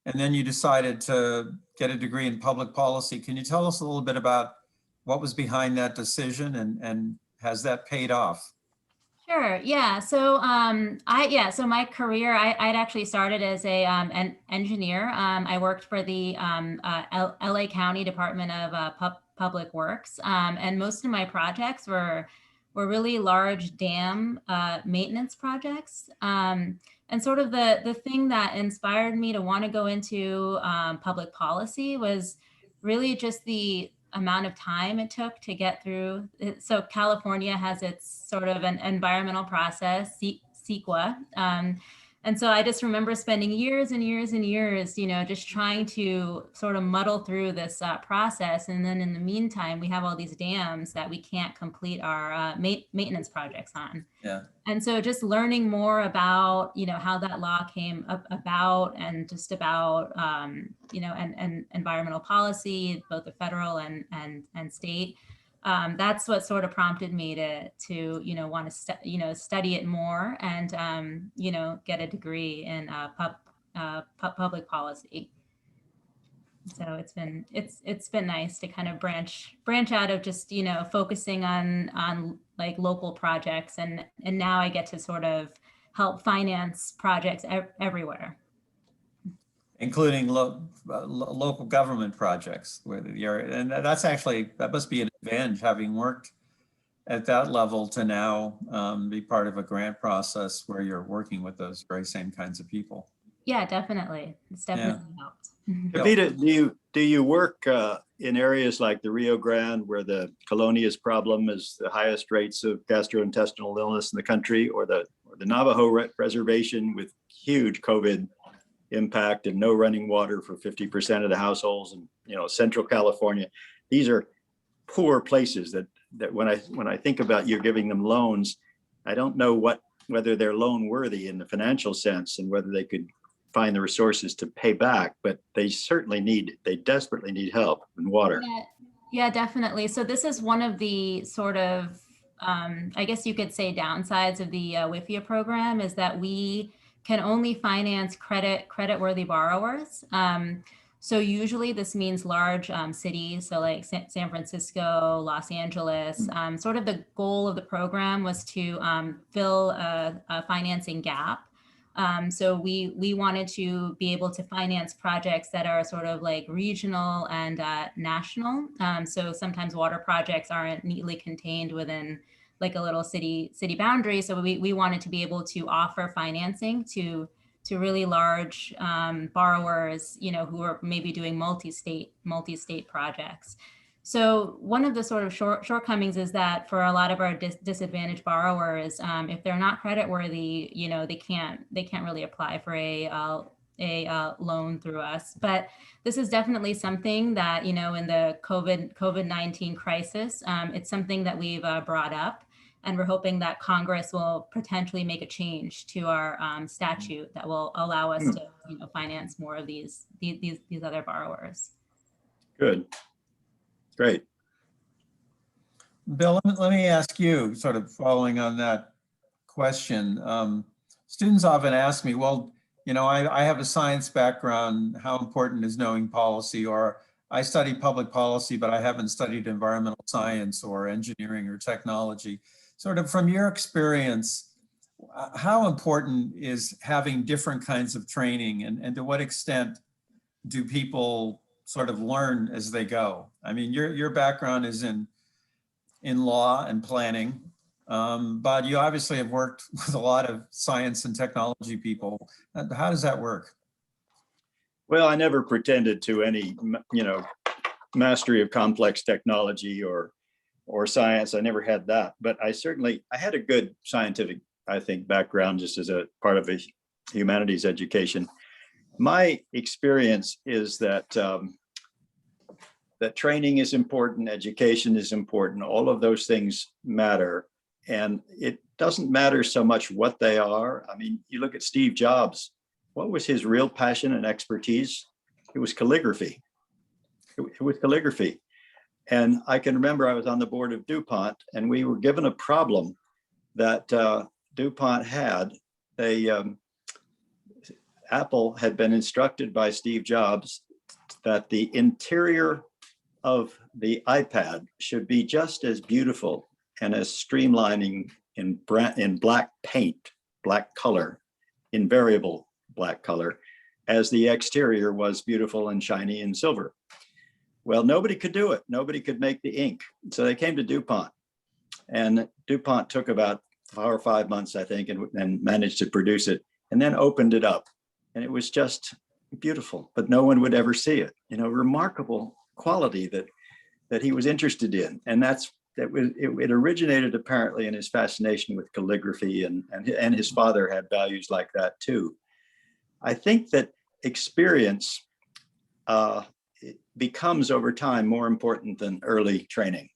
and then you decided to get a degree in public policy. Can you tell us a little bit about what was behind that decision, and has that paid off? Sure. Yeah. So so my career, I'd actually started as an engineer. I worked for the LA County Department of Public Works, and most of my projects were really large dam maintenance projects. And sort of the thing that inspired me to want to go into public policy was really just the amount of time it took to get through. So California has its sort of an environmental process, CEQA, and And so I just remember spending years and years and years, just trying to sort of muddle through this process. And then in the meantime, we have all these dams that we can't complete our maintenance projects on. Yeah. And so just learning more about, how that law came about, and just about, and environmental policy, both the federal and state. That's what sort of prompted me to want to study it more and get a degree in public policy. So it's been nice to kind of branch out of just focusing on like local projects, and now I get to sort of help finance projects everywhere. Including local government projects, and that must be an advantage, having worked at that level, to now be part of a grant process where you're working with those very same kinds of people. Yeah, definitely. It's definitely helped. Kavita, do you work in areas like the Rio Grande, where the Colonias problem is the highest rates of gastrointestinal illness in the country, or the Navajo Reservation with huge COVID impact and no running water for 50% of the households, and Central California? These are poor places that when I think about you giving them loans, I don't know whether they're loan worthy in the financial sense, and whether they could find the resources to pay back, but they desperately need help and water. Yeah, definitely. So this is one of the sort of, I guess you could say, downsides of the WIFIA program, is that we can only finance credit-worthy borrowers. So usually this means large cities, so like San Francisco, Los Angeles. Sort of the goal of the program was to fill a financing gap. So we wanted to be able to finance projects that are sort of like regional and national. So sometimes water projects aren't neatly contained within like a little city boundary. So we wanted to be able to offer financing to really large borrowers, who are maybe doing multi-state projects. So one of the sort of shortcomings is that for a lot of our disadvantaged borrowers, if they're not creditworthy, they can't really apply for a loan through us. But this is definitely something that, in the COVID-19 crisis, it's something that we've brought up, and we're hoping that Congress will potentially make a change to our statute that will allow us to finance more of these other borrowers. Good. Great. Bill, let me ask you, sort of following on that question. Students often ask me, well, I have a science background, how important is knowing policy? Or I study public policy, but I haven't studied environmental science or engineering or technology. Sort of from your experience, how important is having different kinds of training, and to what extent do people sort of learn as they go? I mean, your background is in law and planning, but you obviously have worked with a lot of science and technology people. How does that work? Well, I never pretended to any, mastery of complex technology or science. I never had that, but I had a good scientific, I think, background just as a part of a humanities education. My experience is that that training is important, education is important, all of those things matter. And it doesn't matter so much what they are. I mean, you look at Steve Jobs, what was his real passion and expertise? It was calligraphy. It was calligraphy. And I can remember I was on the board of DuPont, and we were given a problem that DuPont had. Apple had been instructed by Steve Jobs that the interior of the iPad should be just as beautiful and as streamlining in black paint, black color, invariable black color, as the exterior was beautiful and shiny and silver. Well, nobody could do it. Nobody could make the ink. So they came to DuPont, and DuPont took about 4 or 5 months, I think, and managed to produce it, and then opened it up. And it was just beautiful, but no one would ever see it. Remarkable quality that he was interested in. And that's it originated apparently in his fascination with calligraphy, and his father had values like that too. I think that experience it becomes over time more important than early training.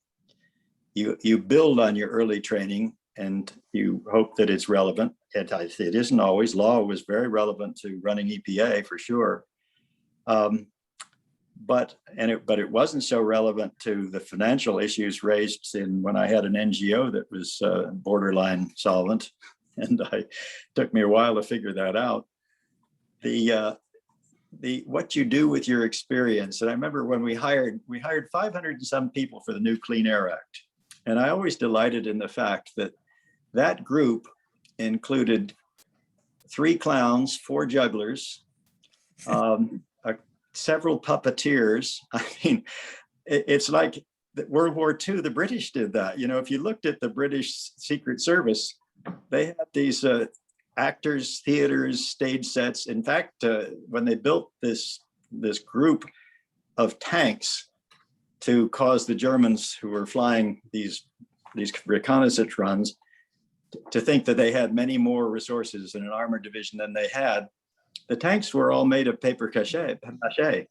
You build on your early training and you hope that it's relevant. It isn't always. Law was very relevant to running EPA for sure. But it wasn't so relevant to the financial issues raised when I had an NGO that was borderline solvent, and it took me a while to figure that out. What you do with your experience, and I remember when we hired 500 and some people for the new Clean Air Act, and I always delighted in the fact that that group included 3 clowns, 4 jugglers, several puppeteers. I mean, it's like World War II, the British did that. You know, if you looked at the British Secret Service, they had these actors, theaters, stage sets. In fact, when they built this group of tanks to cause the Germans who were flying these reconnaissance runs to think that they had many more resources in an armored division than they had, the tanks were all made of paper mache,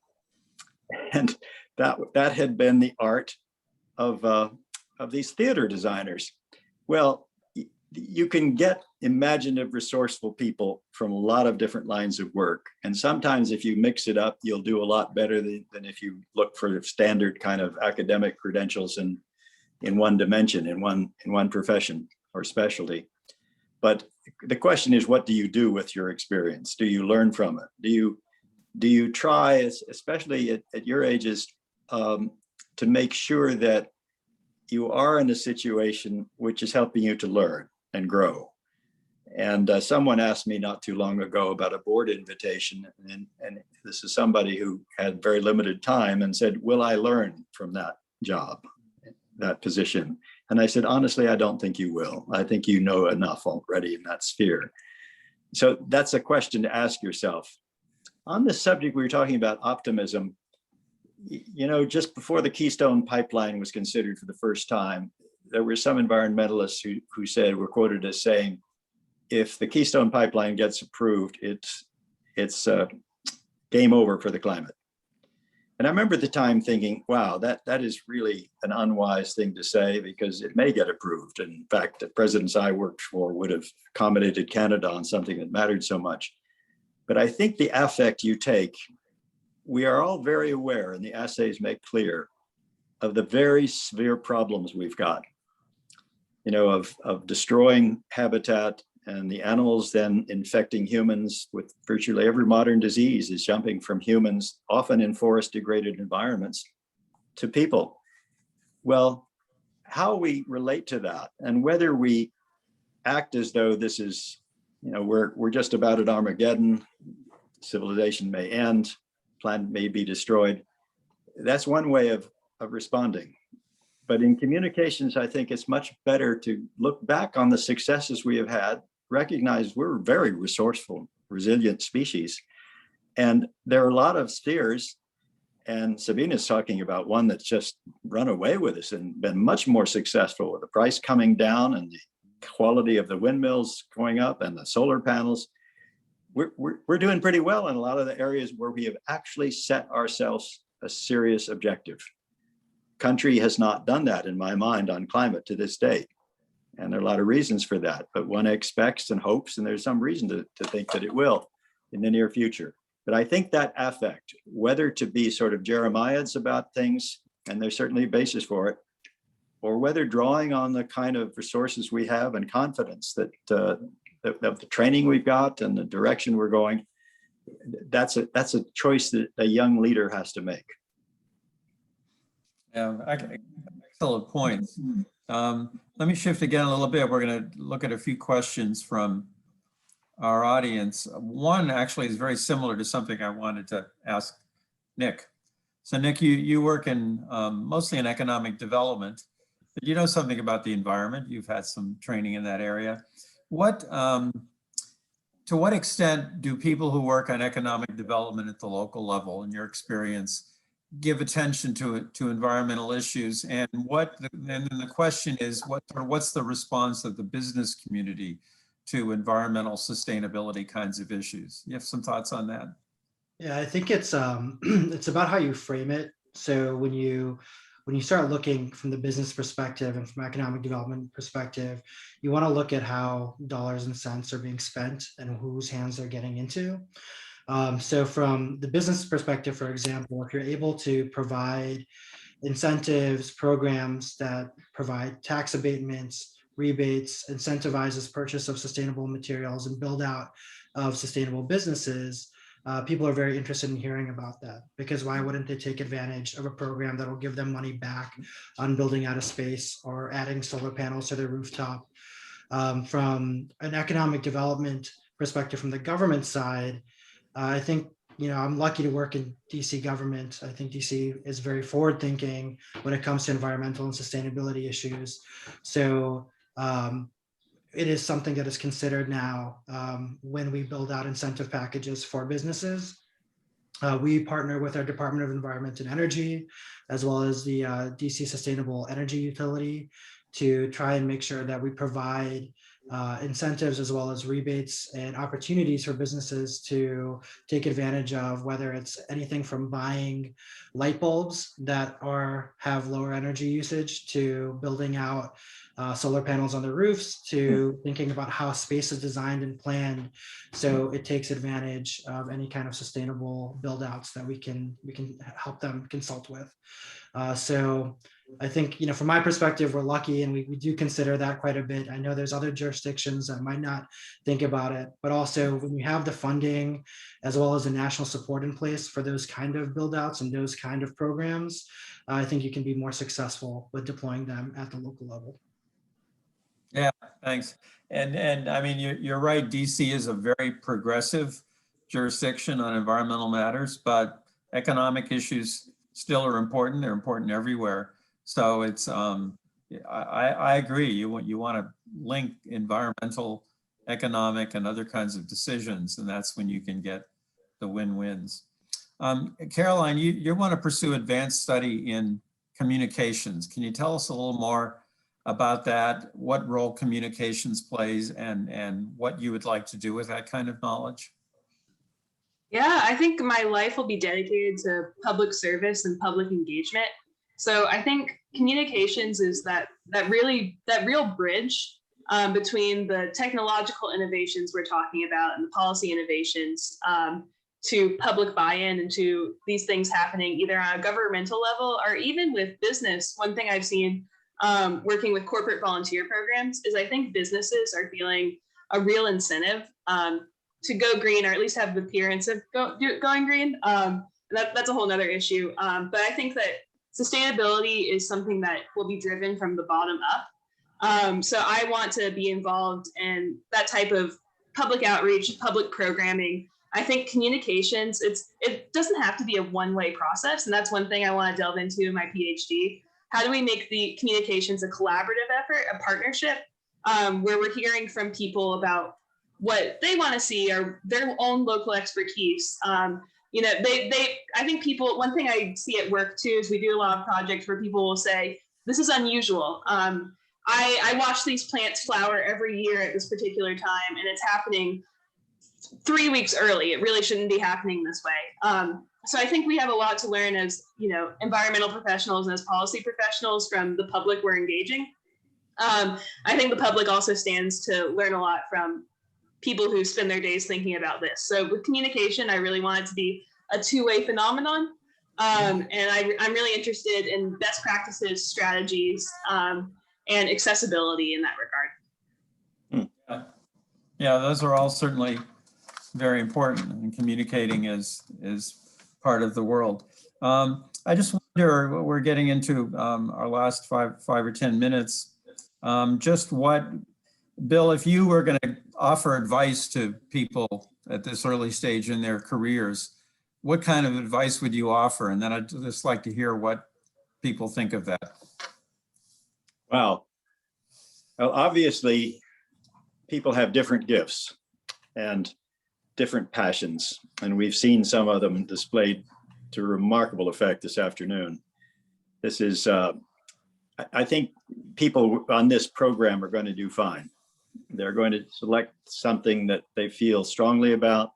and that had been the art of these theater designers. Well, you can get imaginative, resourceful people from a lot of different lines of work, and sometimes if you mix it up, you'll do a lot better than if you look for standard kind of academic credentials in one dimension, in one profession or specialty. But the question is, what do you do with your experience? Do you learn from it? Do you try, especially at your ages, to make sure that you are in a situation which is helping you to learn and grow? And someone asked me not too long ago about a board invitation, and this is somebody who had very limited time, and said, will I learn from that job, that position? And I said, honestly, I don't think you will. I think you know enough already in that sphere. So that's a question to ask yourself. On this subject, we were talking about optimism. You know, just before the Keystone Pipeline was considered for the first time, there were some environmentalists who said, were quoted as saying, if the Keystone Pipeline gets approved, it's game over for the climate. And I remember at the time thinking, wow, that is really an unwise thing to say, because it may get approved. And in fact, the presidents I worked for would have accommodated Canada on something that mattered so much. But I think the affect you take, we are all very aware, and the assays make clear, of the very severe problems we've got, you know, of destroying habitat, and the animals then infecting humans with virtually every modern disease is jumping from humans, often in forest degraded environments, to people. Well, how we relate to that, and whether we act as though this is, you know, we're just about at Armageddon, civilization may end, planet may be destroyed, that's one way of responding. But in communications, I think it's much better to look back on the successes we have had, recognize we're a very resourceful, resilient species. And there are a lot of spheres, and Sabina's talking about one that's just run away with us and been much more successful, with the price coming down and the quality of the windmills going up and the solar panels. We're doing pretty well in a lot of the areas where we have actually set ourselves a serious objective. Country has not done that, in my mind, on climate to this day. And there are a lot of reasons for that, but one expects and hopes, and there's some reason to think that it will in the near future. But I think that affect, whether to be sort of Jeremiads about things, and there's certainly a basis for it, or whether drawing on the kind of resources we have and confidence that of the training we've got and the direction we're going, that's a choice that a young leader has to make. Yeah, excellent points. Let me shift again a little bit. We're going to look at a few questions from our audience. One actually is very similar to something I wanted to ask Nick. So Nick, you work in mostly in economic development, but you know something about the environment. You've had some training in that area. To what extent do people who work on economic development at the local level, in your experience, give attention to environmental issues. And then the question is, what's the response of the business community to environmental sustainability kinds of issues? You have some thoughts on that? Yeah, I think it's it's about how you frame it. So when you start looking from the business perspective and from economic development perspective, you want to look at how dollars and cents are being spent and whose hands they're getting into. So from the business perspective, for example, if you're able to provide incentives, programs that provide tax abatements, rebates, incentivizes purchase of sustainable materials and build out of sustainable businesses, people are very interested in hearing about that, because why wouldn't they take advantage of a program that will give them money back on building out a space or adding solar panels to their rooftop? From an economic development perspective, from the government side, I think, I'm lucky to work in DC government. I think DC is very forward thinking when it comes to environmental and sustainability issues. So it is something that is considered now when we build out incentive packages for businesses. We partner with our Department of Environment and Energy, as well as the DC Sustainable Energy Utility, to try and make sure that we provide incentives as well as rebates and opportunities for businesses to take advantage of, whether it's anything from buying light bulbs that have lower energy usage, to building out solar panels on the roofs, to thinking about how space is designed and planned so it takes advantage of any kind of sustainable build outs that we can help them consult with. So I think, from my perspective, we're lucky, and we do consider that quite a bit. I know there's other jurisdictions that might not think about it, but also when you have the funding as well as the national support in place for those kind of build outs and those kind of programs, I think you can be more successful with deploying them at the local level. Yeah, thanks. And I mean, you're right. DC is a very progressive jurisdiction on environmental matters, but economic issues still are important. They're important everywhere. So it's, I agree. You want to link environmental, economic, and other kinds of decisions, and that's when you can get the win-wins. Caroline, you want to pursue advanced study in communications. Can you tell us a little more about that, what role communications plays, and what you would like to do with that kind of knowledge? Yeah, I think my life will be dedicated to public service and public engagement. So I think communications is that real bridge between the technological innovations we're talking about and the policy innovations to public buy-in and to these things happening either on a governmental level or even with business. One thing I've seen working with corporate volunteer programs is I think businesses are feeling a real incentive to go green, or at least have the appearance of going green. That's a whole nother issue. But I think that sustainability is something that will be driven from the bottom up. So I want to be involved in that type of public outreach, public programming. I think communications, it doesn't have to be a one-way process. And that's one thing I want to delve into in my PhD. How do we make the communications a collaborative effort, a partnership, where we're hearing from people about what they want to see or their own local expertise. I think people, one thing I see at work too, is we do a lot of projects where people will say, this is unusual. I watch these plants flower every year at this particular time, and it's happening 3 weeks early. It really shouldn't be happening this way. So I think we have a lot to learn as, environmental professionals and as policy professionals from the public we're engaging. I think the public also stands to learn a lot from people who spend their days thinking about this. So with communication, I really want it to be a two-way phenomenon. And I'm really interested in best practices, strategies, and accessibility in that regard. Yeah, those are all certainly very important, and communicating is part of the world. I just wonder, we're getting into our last five or 10 minutes, just what, Bill, if you were going to offer advice to people at this early stage in their careers, what kind of advice would you offer? And then I'd just like to hear what people think of that. Wow. Well, obviously, people have different gifts and different passions, and we've seen some of them displayed to remarkable effect this afternoon. This is, I think people on this program are going to do fine. They're going to select something that they feel strongly about,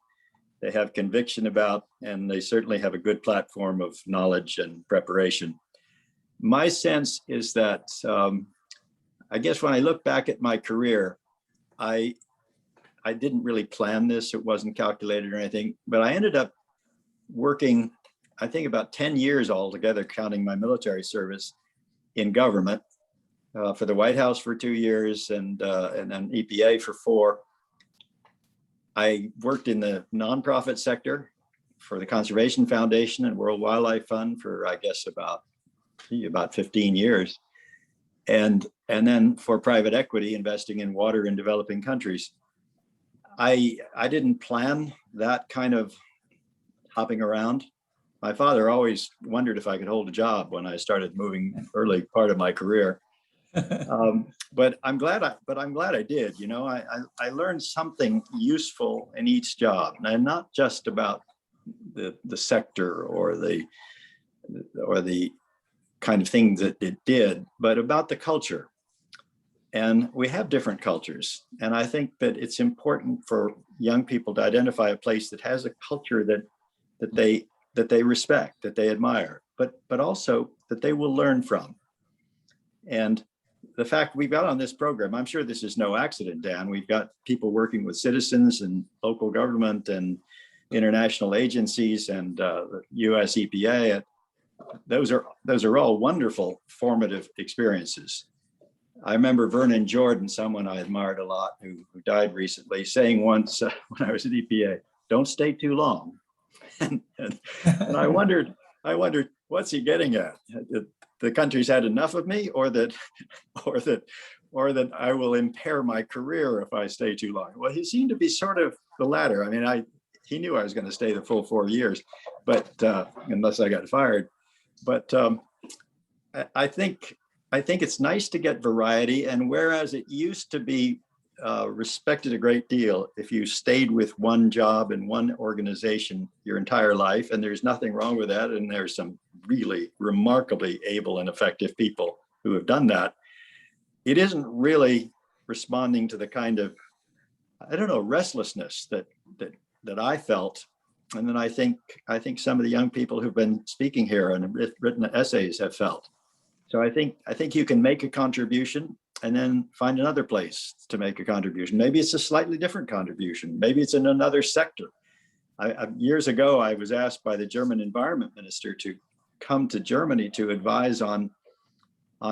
they have conviction about, and they certainly have a good platform of knowledge and preparation. My sense is that, I guess when I look back at my career, I didn't really plan this. It wasn't calculated or anything, but I ended up working, I think about 10 years altogether, counting my military service, in government, for the White House for 2 years and then EPA for 4. I worked in the nonprofit sector for the Conservation Foundation and World Wildlife Fund for, I guess, about 15 years. And then for private equity, investing in water in developing countries. I didn't plan that kind of hopping around. My father always wondered if I could hold a job when I started moving early part of my career. But I'm glad I did. You know, I learned something useful in each job, and not just about the sector or the kind of things that it did, but about the culture. And we have different cultures. And I think that it's important for young people to identify a place that has a culture that they respect, that they admire, but also that they will learn from. And the fact we've got on this program, I'm sure this is no accident, Dan. We've got people working with citizens and local government and international agencies and US EPA. Those are all wonderful formative experiences. I remember Vernon Jordan, someone I admired a lot, who died recently, saying once when I was at EPA, "Don't stay too long." and I wondered, what's he getting at? The country's had enough of me, or that I will impair my career if I stay too long? Well, he seemed to be sort of the latter. I mean, he knew I was going to stay the full 4 years, but unless I got fired. But I think it's nice to get variety. And whereas it used to be respected a great deal if you stayed with one job in one organization your entire life, and there's nothing wrong with that, and there's some really remarkably able and effective people who have done that, it isn't really responding to the kind of, I don't know, restlessness that I felt. And then I think some of the young people who've been speaking here and written essays have felt. So I think you can make a contribution and then find another place to make a contribution. Maybe it's a slightly different contribution. Maybe it's in another sector. Years ago, I was asked by the German environment minister to come to Germany to advise on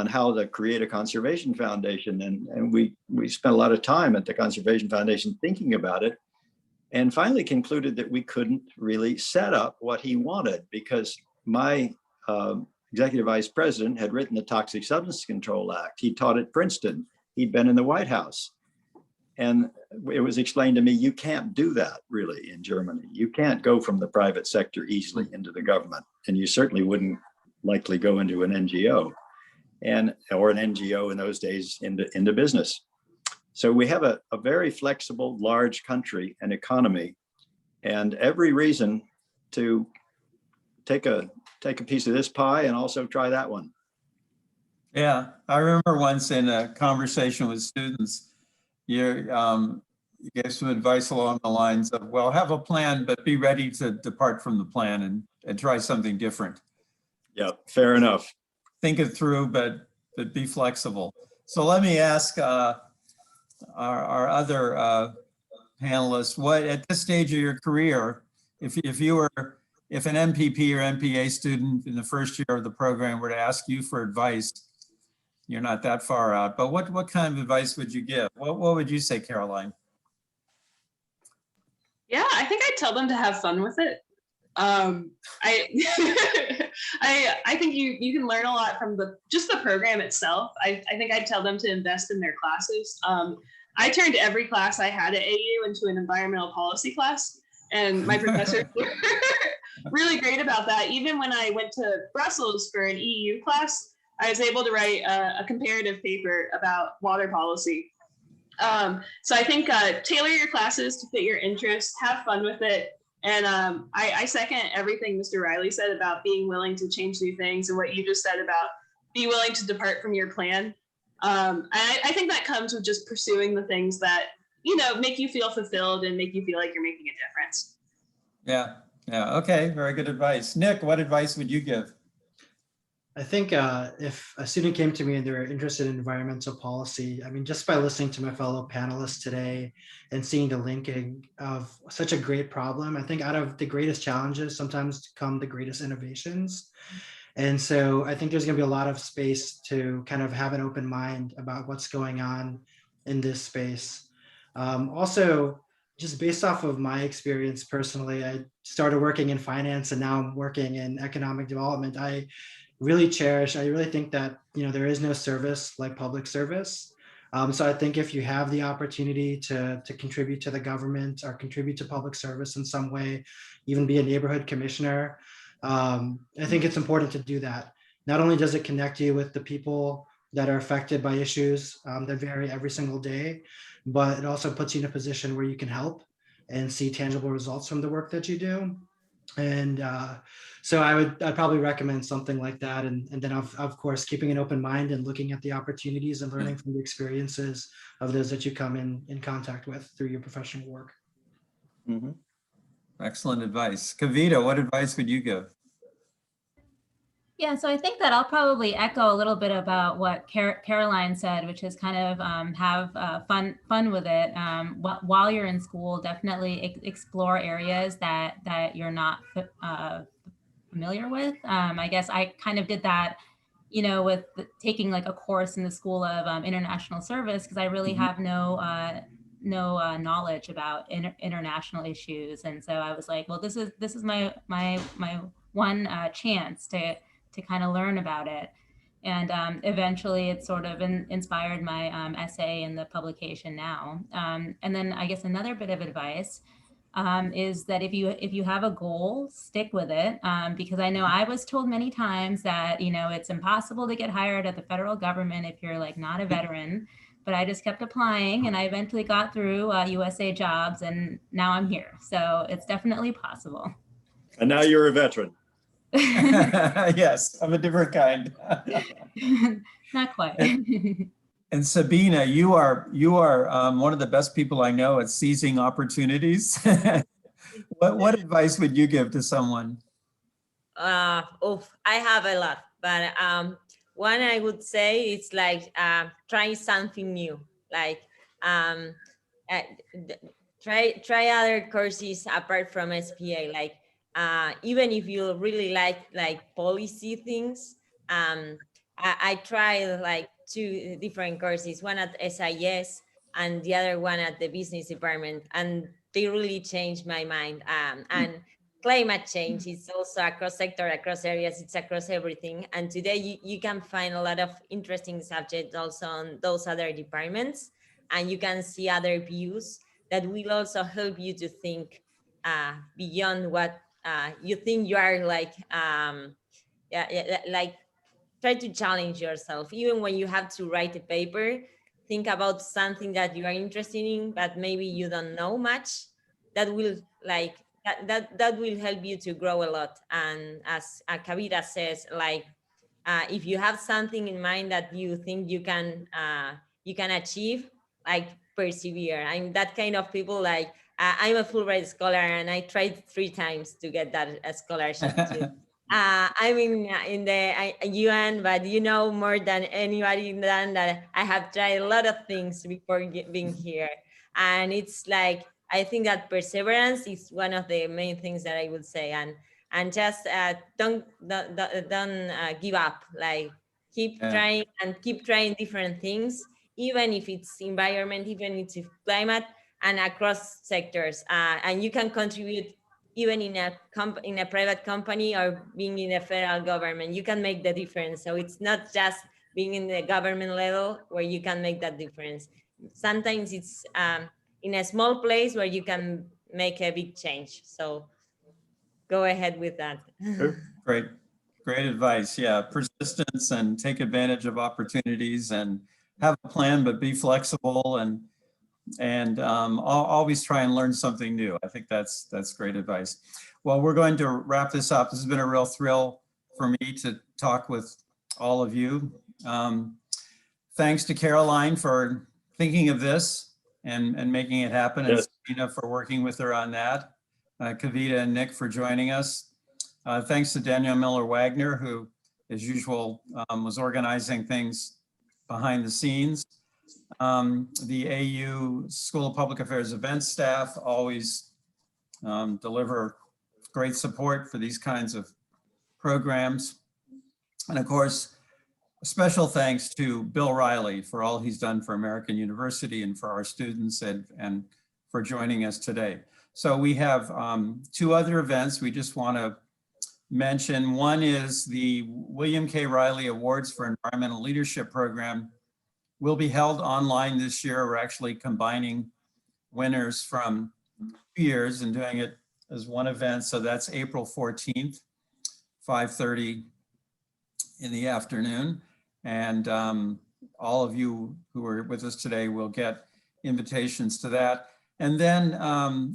how to create a conservation foundation. And we spent a lot of time at the Conservation Foundation thinking about it, and finally concluded that we couldn't really set up what he wanted, because my executive vice president had written the Toxic Substance Control Act. He taught at Princeton. He'd been in the White House. And it was explained to me, you can't do that really in Germany. You can't go from the private sector easily into the government. And you certainly wouldn't likely go into an NGO or an NGO in those days into business. So we have a very flexible, large country and economy, and every reason to take a piece of this pie and also try that one. Yeah, I remember once in a conversation with students, you gave some advice along the lines of, well, have a plan, but be ready to depart from the plan and try something different. Yeah, fair enough. Think it through, but be flexible. So let me ask our other panelists, what at this stage of your career, if an MPP or MPA student in the first year of the program were to ask you for advice, you're not that far out, but what kind of advice would you give? What would you say, Caroline? Yeah, I think I'd tell them to have fun with it. I I think you can learn a lot from just the program itself. I think I'd tell them to invest in their classes. I turned every class I had at AU into an environmental policy class, and my professors were really great about that. Even when I went to Brussels for an EU class, I was able to write a comparative paper about water policy. So I think tailor your classes to fit your interests, have fun with it. And I second everything Mr. Reilly said about being willing to change new things, and what you just said about be willing to depart from your plan. I think that comes with just pursuing the things that, you know, make you feel fulfilled and make you feel like you're making a difference. Yeah, yeah, okay, very good advice. Nick, what advice would you give? I think if a student came to me and they're interested in environmental policy, I mean, just by listening to my fellow panelists today and seeing the linking of such a great problem, I think out of the greatest challenges sometimes come the greatest innovations. And so I think there's going to be a lot of space to kind of have an open mind about what's going on in this space. Also, just based off of my experience personally, I started working in finance and now I'm working in economic development. I really think that, you know, there is no service like public service. So I think if you have the opportunity to contribute to the government or contribute to public service in some way, even be a neighborhood commissioner, I think it's important to do that. Not only does it connect you with the people that are affected by issues that vary every single day, but it also puts you in a position where you can help and see tangible results from the work that you do. And so I'd probably recommend something like that. And then of course, keeping an open mind and looking at the opportunities and learning from the experiences of those that you come in contact with through your professional work. Mhm. Excellent advice. Kavita, what advice would you give? Yeah, so I think that I'll probably echo a little bit about what Caroline said, which is kind of have fun with it. While you're in school, definitely explore areas that you're not familiar with. I guess I kind of did that, you know, with taking like a course in the School of International Service, because I really have no knowledge about international issues, and so I was like, well, this is my one chance to kind of learn about it. And eventually it sort of inspired my essay in the publication now. And then I guess another bit of advice is that if you have a goal, stick with it. Because I know I was told many times that, you know, it's impossible to get hired at the federal government if you're like not a veteran. But I just kept applying and I eventually got through USA Jobs and now I'm here. So it's definitely possible. And now you're a veteran. Yes, of a different kind. Not quite. And Sabina, you are one of the best people I know at seizing opportunities. What advice would you give to someone? I have a lot, but one I would say is like try something new. Like try other courses apart from SPA. Like even if you really like policy things, I tried like 2 different courses, one at SIS and the other one at the business department, and they really changed my mind. And climate change is also across sector, across areas, it's across everything. And today you can find a lot of interesting subjects also on those other departments, and you can see other views that will also help you to think beyond what you think you are like, like try to challenge yourself. Even when you have to write a paper, think about something that you are interested in, but maybe you don't know much. That will like, that will help you to grow a lot. And as Kavita says, like, if you have something in mind that you think you can achieve, like persevere. I'm that kind of people. Like I'm a Fulbright scholar, and I tried 3 times to get that scholarship too. I'm in the UN, but you know more than anybody than that I have tried a lot of things before being here, and it's like I think that perseverance is one of the main things that I would say, and just don't give up. Like keep trying and keep trying different things, even if it's environment, even if it's climate, and across sectors, and you can contribute even in a private company or being in the federal government. You can make the difference. So it's not just being in the government level where you can make that difference. Sometimes it's in a small place where you can make a big change. So go ahead with that. Great advice. Yeah, persistence and take advantage of opportunities and have a plan, but be flexible and and always try and learn something new. I think that's great advice. Well, we're going to wrap this up. This has been a real thrill for me to talk with all of you. Thanks to Caroline for thinking of this and making it happen, and Yes. Sabina for working with her on that. Kavita and Nick for joining us. Thanks to Danielle Miller-Wagner, who, as usual, was organizing things behind the scenes. The AU School of Public Affairs event staff always deliver great support for these kinds of programs. And of course, a special thanks to Bill Reilly for all he's done for American University and for our students, and for joining us today. So we have 2 other events we just want to mention. One is the William K. Reilly Awards for Environmental Leadership Program will be held online this year. We're actually combining winners from 2 years and doing it as one event. So that's April 14th, 5:30 in the afternoon. And all of you who are with us today will get invitations to that. And then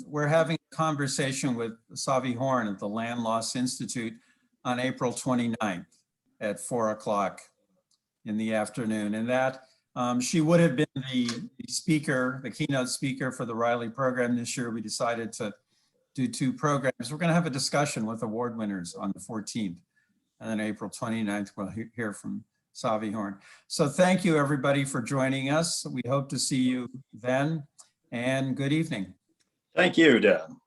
we're having a conversation with Savi Horn at the Land Loss Institute on April 29th at 4 o'clock in the afternoon. And that she would have been the speaker, the keynote speaker for the Reilly program this year. We decided to do 2 programs. We're going to have a discussion with award winners on the 14th. And then April 29th, we'll hear from Savi Horn. So thank you, everybody, for joining us. We hope to see you then, and good evening. Thank you, Dan.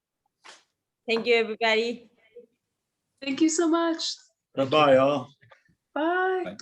Thank you, everybody. Thank you so much. Bye-bye, all. Bye. Bye.